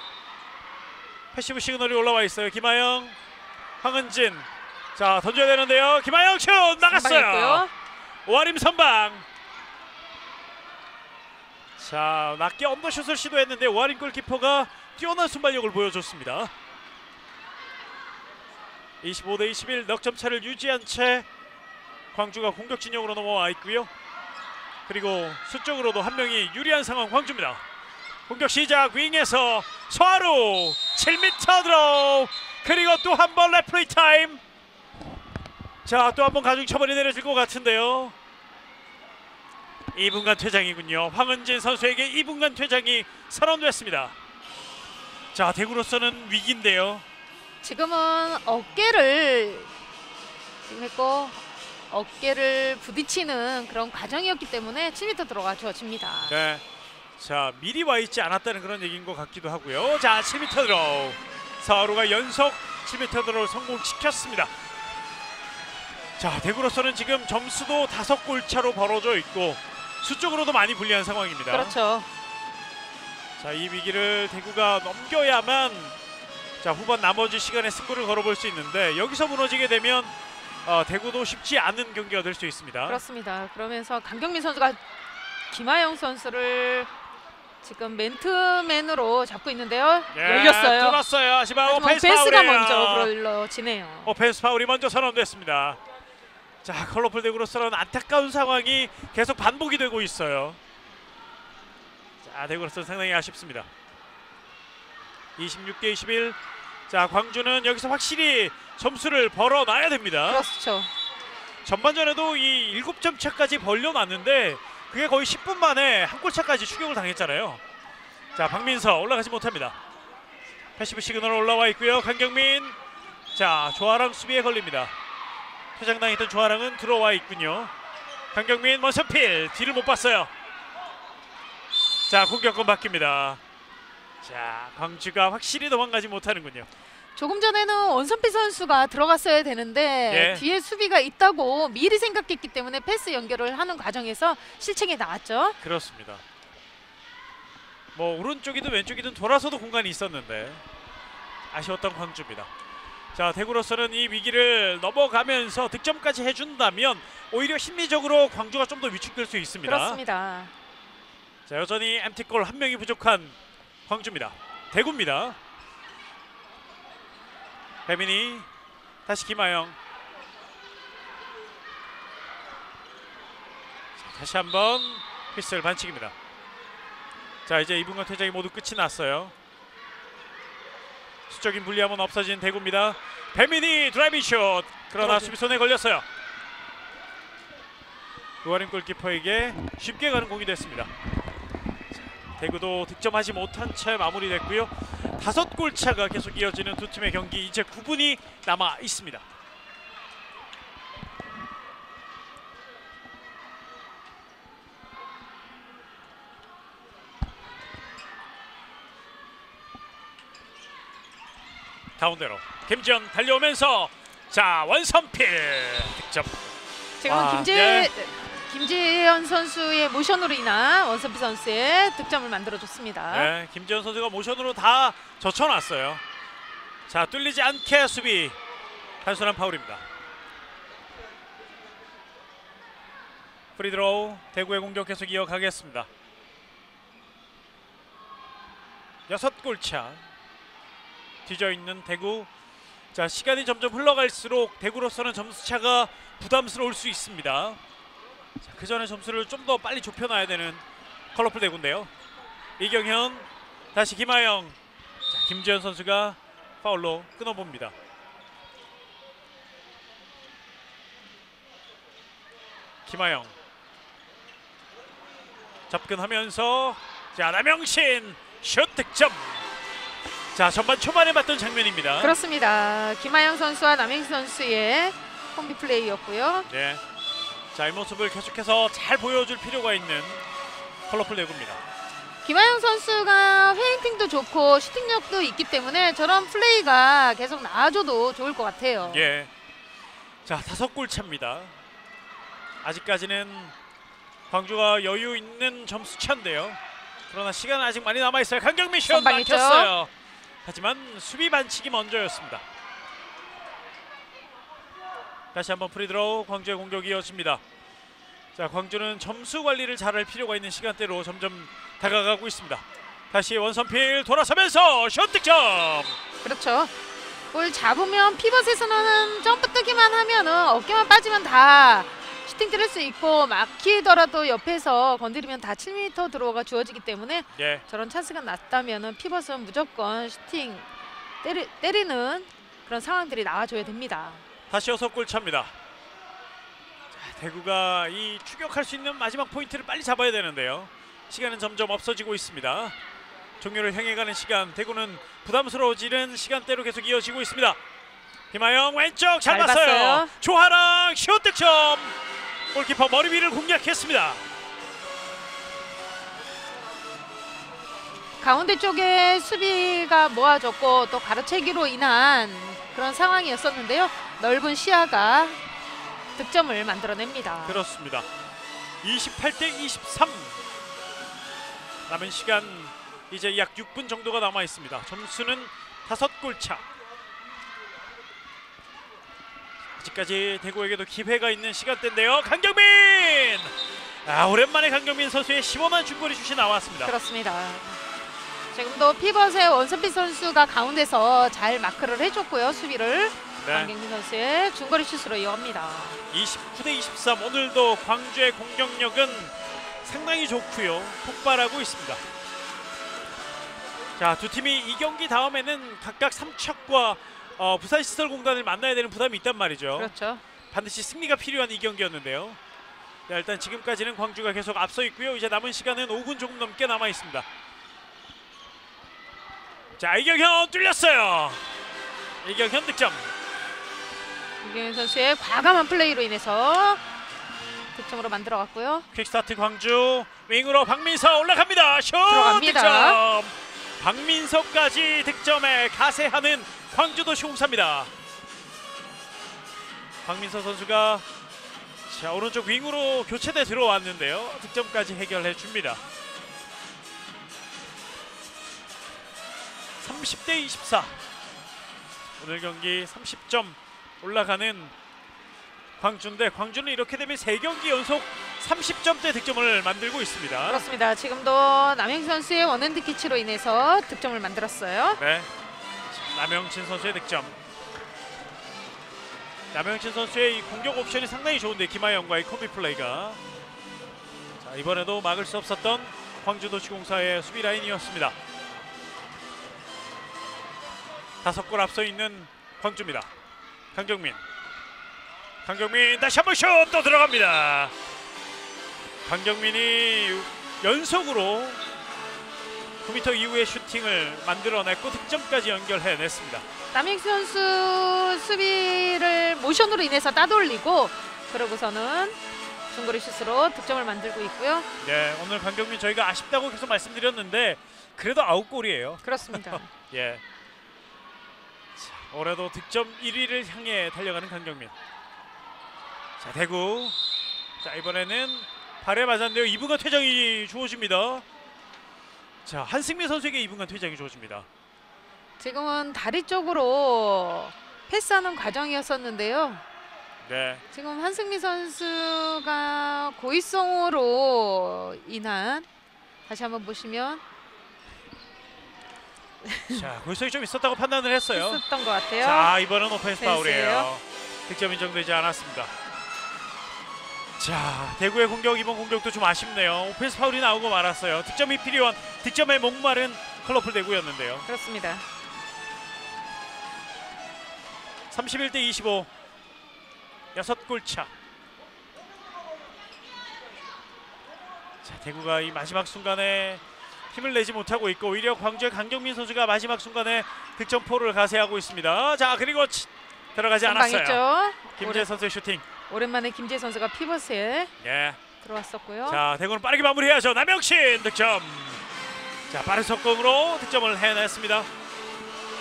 패시브 시그널이 올라와 있어요. 김하영, 황은진. 자, 던져야 되는데요. 김하영 슛 나갔어요. 선방했고요. 오하림 선방. 자, 낮게 언더슛을 시도했는데 오하림 골키퍼가 뛰어난 순발력을 보여줬습니다. 25대 21 넉점 차를 유지한 채 광주가 공격 진영으로 넘어와 있고요. 그리고 수적으로도 한 명이 유리한 상황 광주입니다. 공격 시작. 윙에서 서하루 7m 드로우. 그리고 또 한 번 레프리 타임. 자, 또 한 번 가중 처벌이 내려질 것 같은데요. 2분간 퇴장이군요. 황은진 선수에게 2분간 퇴장이 선언됐습니다. 자, 대구로서는 위기인데요. 지금은 어깨를 지금 했고 어깨를 부딪히는 그런 과정이었기 때문에 7m 들어가 주어집니다. 네. 자, 미리 와 있지 않았다는 그런 얘기인 것 같기도 하고요. 자, 7m 드로우. 서로가 연속 7m 드로우 성공시켰습니다. 자, 대구로서는 지금 점수도 5골 차로 벌어져 있고 수적으로도 많이 불리한 상황입니다. 그렇죠. 자, 이 위기를 대구가 넘겨야만 자, 후반 나머지 시간에 승부를 걸어볼 수 있는데 여기서 무너지게 되면 대구도 쉽지 않은 경기가 될 수 있습니다. 그렇습니다. 그러면서 강경민 선수가 김하영 선수를 지금 맨투맨으로 잡고 있는데요. 예, 열렸어요. 뚫었어요. 하지만 하지만 오펜스 오펜스가 파울이에요. 먼저 불러지네요. 오펜스 파울이 먼저 선언됐습니다. 자, 컬러풀 대구로서는 안타까운 상황이 계속 반복이 되고 있어요. 자, 대구로서는 상당히 아쉽습니다. 26대 21. 자, 광주는 여기서 확실히 점수를 벌어놔야 됩니다. 그렇죠. 전반전에도 이 7점 차까지 벌려놨는데 그게 거의 10분 만에 한 골 차까지 추격을 당했잖아요. 자, 박민서 올라가지 못합니다. 패시브 시그널 올라와 있고요. 강경민. 자, 조아랑 수비에 걸립니다. 퇴장당했던 조아랑은 들어와 있군요. 강경민 원선필 뒤를 못 봤어요. 자, 공격권 바뀝니다. 자, 광주가 확실히 도망가지 못하는군요. 조금 전에는 원선필 선수가 들어갔어야 되는데 예. 뒤에 수비가 있다고 미리 생각했기 때문에 패스 연결을 하는 과정에서 실책이 나왔죠. 그렇습니다. 뭐 오른쪽이든 왼쪽이든 돌아서도 공간이 있었는데 아쉬웠던 광주입니다. 자, 대구로서는 이 위기를 넘어가면서 득점까지 해준다면 오히려 심리적으로 광주가 좀 더 위축될 수 있습니다. 그렇습니다. 자, 여전히 MT골 한 명이 부족한 광주입니다. 대구입니다. 배민이 다시 김하영. 자, 다시 한번 피스를 반칙입니다. 자, 이제 2분간 퇴장이 모두 끝이 났어요. 수적인 불리함은 없어진 대구입니다. 배민이 드라이빙 슛. 그러나 수비 손에 걸렸어요. 노아림 골키퍼에게 쉽게 가는 공이 됐습니다. 자, 대구도 득점하지 못한 채 마무리됐고요. 5골 차가 계속 이어지는 두 팀의 경기. 이제 9분이 남아 있습니다. 가운데로 김지현 달려오면서 자, 원선필 득점. 지금은 김재현 선수의 모션으로 인한 원선필 선수의 득점을 만들어줬습니다. 네, 김지현 선수가 모션으로 다 젖혀놨어요. 자, 뚫리지 않게 수비. 단순한 파울입니다. 프리드로우. 대구의 공격 계속 이어가겠습니다. 6골 차 뒤져있는 대구. 자, 시간이 점점 흘러갈수록 대구로서는 점수차가 부담스러울 수 있습니다. 자, 그 전에 점수를 좀 더 빨리 좁혀놔야 되는 컬러풀 대구인데요. 이경현 다시 김하영. 자, 김지현 선수가 파울로 끊어봅니다. 김하영 접근하면서 자, 남영신 슛 득점. 자, 전반 초반에 봤던 장면입니다. 그렇습니다. 김하영 선수와 남행시 선수의 콤비 플레이였고요. 네. 자, 이 모습을 계속해서 잘 보여줄 필요가 있는 컬러풀 대구입니다. 김하영 선수가 페인팅도 좋고 슈팅력도 있기 때문에 저런 플레이가 계속 나와줘도 좋을 것 같아요. 예. 자, 5골 차입니다. 아직까지는 광주가 여유 있는 점수 차인데요. 그러나 시간은 아직 많이 남아 있어요. 강경민 슛 선방했죠. 막혔어요. 하지만 수비 반칙이 먼저였습니다. 다시 한번 프리드로우. 광주의 공격이 이어집니다. 자, 광주는 점수 관리를 잘할 필요가 있는 시간대로 점점 다가가고 있습니다. 다시 원선필 돌아서면서 슛 득점. 그렇죠. 볼 잡으면 피벗에서는 점프 뜨기만 하면은 어깨만 빠지면 다 슈팅 때릴 수 있고 막히더라도 옆에서 건드리면 다 7m 들어가 주어지기 때문에 예. 저런 찬스가 났다면은 피벗은 무조건 슈팅 때리는 그런 상황들이 나와줘야 됩니다. 다시 6골 차입니다. 자, 대구가 이 추격할 수 있는 마지막 포인트를 빨리 잡아야 되는데요. 시간은 점점 없어지고 있습니다. 종료를 향해 가는 시간, 대구는 부담스러워지는 시간대로 계속 이어지고 있습니다. 김하영 왼쪽 잘 봤어요. 봤어요. 조하랑 슛 득점. 골키퍼 머리 위를 공략했습니다. 가운데 쪽에 수비가 모아졌고 또 가로채기로 인한 그런 상황이었었는데요. 넓은 시야가 득점을 만들어냅니다. 그렇습니다. 28대 23. 남은 시간 이제 약 6분 정도가 남아 있습니다. 점수는 5골 차. 아직까지 대구에게도 기회가 있는 시간대인데요. 강경민! 오랜만에 강경민 선수의 시원한 중거리 슛이 나왔습니다. 그렇습니다. 지금도 피벗의 원선필 선수가 가운데서 잘 마크를 해줬고요. 수비를 네. 강경민 선수의 중거리 슛으로 이어갑니다. 29대 23. 오늘도 광주의 공격력은 상당히 좋고요. 폭발하고 있습니다. 자, 두 팀이 이 경기 다음에는 각각 삼척과 부산시설공단을 만나야 되는 부담이 있단 말이죠. 그렇죠. 반드시 승리가 필요한 이 경기였는데요. 자, 일단 지금까지는 광주가 계속 앞서 있고요. 이제 남은 시간은 5분 조금 넘게 남아 있습니다. 자, 이경현 뚫렸어요. 이경현 득점. 이경현 선수의 과감한 플레이로 인해서 득점으로 만들어갔고요. 퀵스타트 광주 윙으로 박민서 올라갑니다. 슛 들어갑니다. 득점. 박민서까지 득점에 가세하는 광주도 시공사입니다. 박민서 선수가 자, 오른쪽 윙으로 교체돼 들어왔는데요. 득점까지 해결해 줍니다. 30대 24. 오늘 경기 30점 올라가는 광주인데 광주는 이렇게 되면 3경기 연속 30점대 득점을 만들고 있습니다. 그렇습니다. 지금도 남영진 선수의 원핸드 캐치로 인해서 득점을 만들었어요. 네. 남영진 선수의 득점. 남영진 선수의 이 공격 옵션이 상당히 좋은데 김하영과의 콤비 플레이가. 자, 이번에도 막을 수 없었던 광주도시공사의 수비 라인이었습니다. 5골 앞서 있는 광주입니다. 강경민 다시 한번 슛 또 들어갑니다. 강경민이 연속으로 9m 이후의 슈팅을 만들어냈고 득점까지 연결해냈습니다. 남영진 선수 수비를 모션으로 인해서 따돌리고 그러고서는 중거리 슛으로 득점을 만들고 있고요. 네, 오늘 강경민 저희가 아쉽다고 계속 말씀드렸는데 그래도 9골이에요. 그렇습니다. 예. 자, 올해도 득점 1위를 향해 달려가는 강경민. 자, 대구. 자, 이번에는 발에 맞았는데요. 2분간 퇴장이 주어집니다. 자, 한승민 선수에게 2분간 퇴장이 주어집니다. 지금은 다리 쪽으로 패스하는 과정이었었는데요. 네. 지금 한승민 선수가 고의성으로 인한 다시 한번 보시면 자, 고의성이 좀 있었다고 판단을 했어요. 있었던 것 같아요. 자, 이번은 오펜스 오펜스예요. 파울이에요. 득점 인정되지 않았습니다. 자, 대구의 공격, 이번 공격도 좀 아쉽네요. 오펜스 파울이 나오고 말았어요. 득점이 필요한, 득점에 목마른 컬러풀 대구였는데요. 그렇습니다. 31대 25. 6골 차. 자, 대구가 이 마지막 순간에 힘을 내지 못하고 있고 오히려 광주의 강경민 선수가 마지막 순간에 득점포를 가세하고 있습니다. 자, 그리고 들어가지 않았어요. 선방했죠. 김재 선수의 슈팅. 오랜만에 김재 선수가 피벗에 예. 들어왔었고요. 자, 대구는 빠르게 마무리해야죠. 남영신 득점. 자, 빠른 속공으로 득점을 해냈습니다.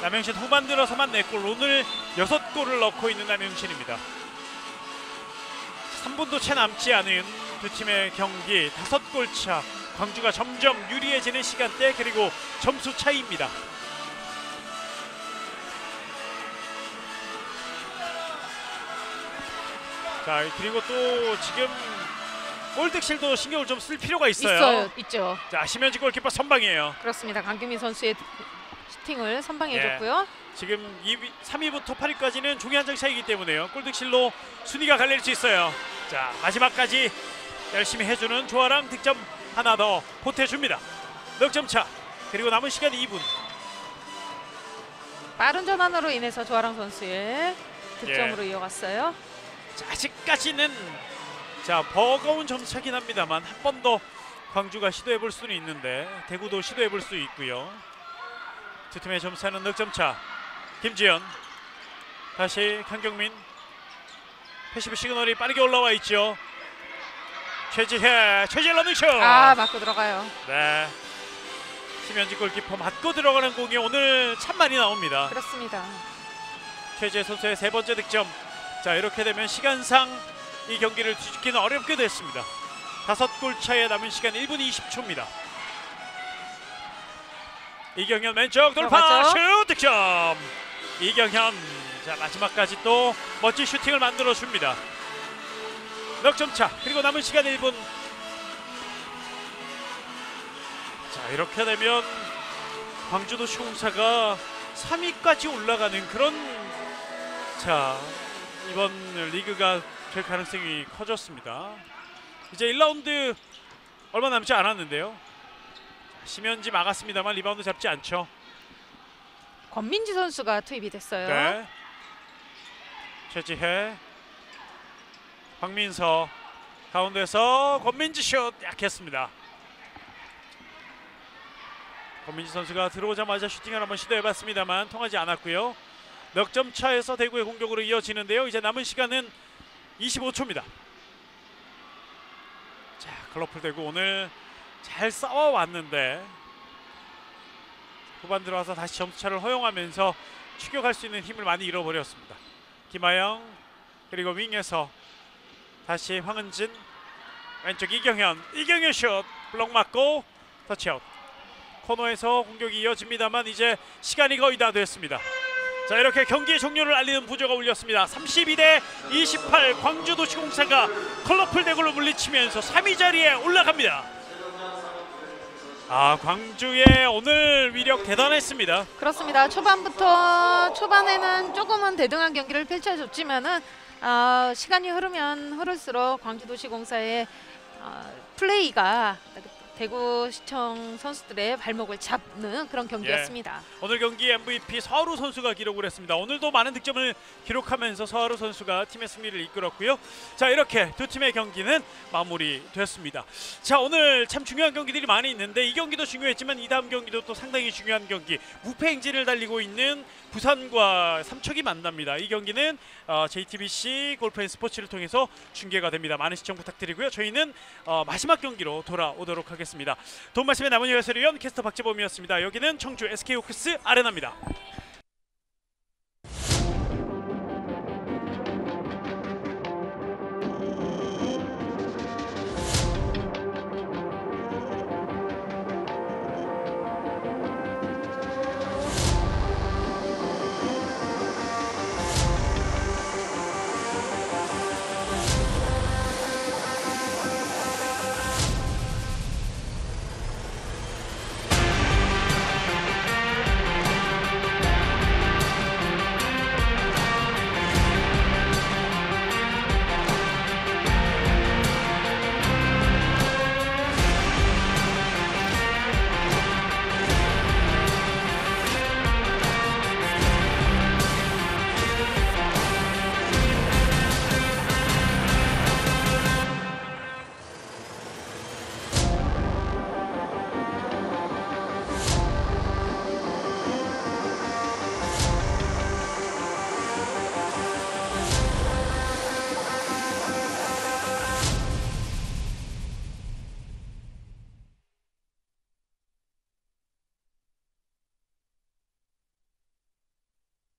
남영신 후반 들어서만 4골, 오늘 6골을 넣고 있는 남영신입니다. 3분도 채 남지 않은 두 팀의 경기 5골 차. 광주가 점점 유리해지는 시간대 그리고 점수 차이입니다. 자, 그리고 또 지금 골득실도 신경을 좀 쓸 필요가 있어요. 있죠. 자, 심현지 골키퍼 선방이에요. 그렇습니다. 강경민 선수의 슈팅을 선방해줬고요. 지금 3위부터 8위까지는 종이 한 장 차이기 때문에요. 골득실로 순위가 갈릴 수 있어요. 자, 마지막까지 열심히 해주는 조아랑 득점 하나 더 보태줍니다. 넉점 차. 그리고 남은 시간 2분. 빠른 전환으로 인해서 조아랑 선수의 득점으로 이어갔어요. 자, 아직까지는 자, 버거운 점차긴 합니다만 한 번 더 광주가 시도해 볼 수는 있는데 대구도 시도해 볼 수 있고요. 두 팀의 점차는 넉점차. 김지현 다시 강경민. 패시브 시그널이 빠르게 올라와 있죠. 최지혜 러닝슛. 맞고 들어가요. 네. 심현지 골키퍼 맞고 들어가는 공이 오늘 참 많이 나옵니다. 그렇습니다. 최지혜 선수의 세 번째 득점. 자, 이렇게 되면 시간상 이 경기를 뒤집기는 어렵게 됐습니다. 5골 차에 남은 시간 1분 20초입니다. 이경현 왼쪽 돌파 들어가죠. 슛 득점. 이경현, 자 마지막까지 또 멋진 슈팅을 만들어 줍니다. 넉점차. 그리고 남은 시간 1분. 자, 이렇게 되면 광주도시공사가 3위까지 올라가는 그런, 자 이번 리그가 될 가능성이 커졌습니다. 이제 1라운드 얼마 남지 않았는데요. 심현지 막았습니다만 리바운드 잡지 않죠. 권민지 선수가 투입이 됐어요. 네. 최지혜, 황민서 가운데서 권민지 슛 약했습니다. 권민지 선수가 들어오자마자 슈팅을 한번 시도해봤습니다만 통하지 않았고요. 넉점 차에서 대구의 공격으로 이어지는데요. 이제 남은 시간은 25초입니다. 자, 클러플 대구 오늘 잘 싸워왔는데 후반 들어와서 다시 점수차를 허용하면서 추격할 수 있는 힘을 많이 잃어버렸습니다. 김하영, 그리고 윙에서 다시 황은진, 왼쪽 이경현 슛 블록 맞고 터치아웃. 코너에서 공격이 이어집니다만 이제 시간이 거의 다 됐습니다. 자, 이렇게 경기 종료를 알리는 부조가 울렸습니다. 32대 28 광주도시공사가 컬러풀 대구를 물리치면서 3위 자리에 올라갑니다. 광주의 오늘 위력 대단했습니다. 그렇습니다. 초반에는 조금은 대등한 경기를 펼쳐줬지만은 시간이 흐를수록 광주도시공사의 플레이가 대구시청 선수들의 발목을 잡는 그런 경기였습니다. 오늘 경기 MVP 서하루 선수가 기록을 했습니다. 오늘도 많은 득점을 기록하면서 서하루 선수가 팀의 승리를 이끌었고요. 자, 이렇게 두 팀의 경기는 마무리됐습니다. 자, 오늘 참 중요한 경기들이 많이 있는데 이 경기도 중요했지만 이 다음 경기도 또 상당히 중요한 경기, 무패 행진을 달리고 있는 부산과 삼척이 만납니다. 이 경기는 JTBC 골프앤스포츠를 통해서 중계가 됩니다. 많은 시청 부탁드리고요. 저희는 마지막 경기로 돌아오도록 하겠습니다. 도움 말씀에 남은 해설위원 캐스터 박재범이었습니다. 여기는 청주 SK호크스 아레나입니다.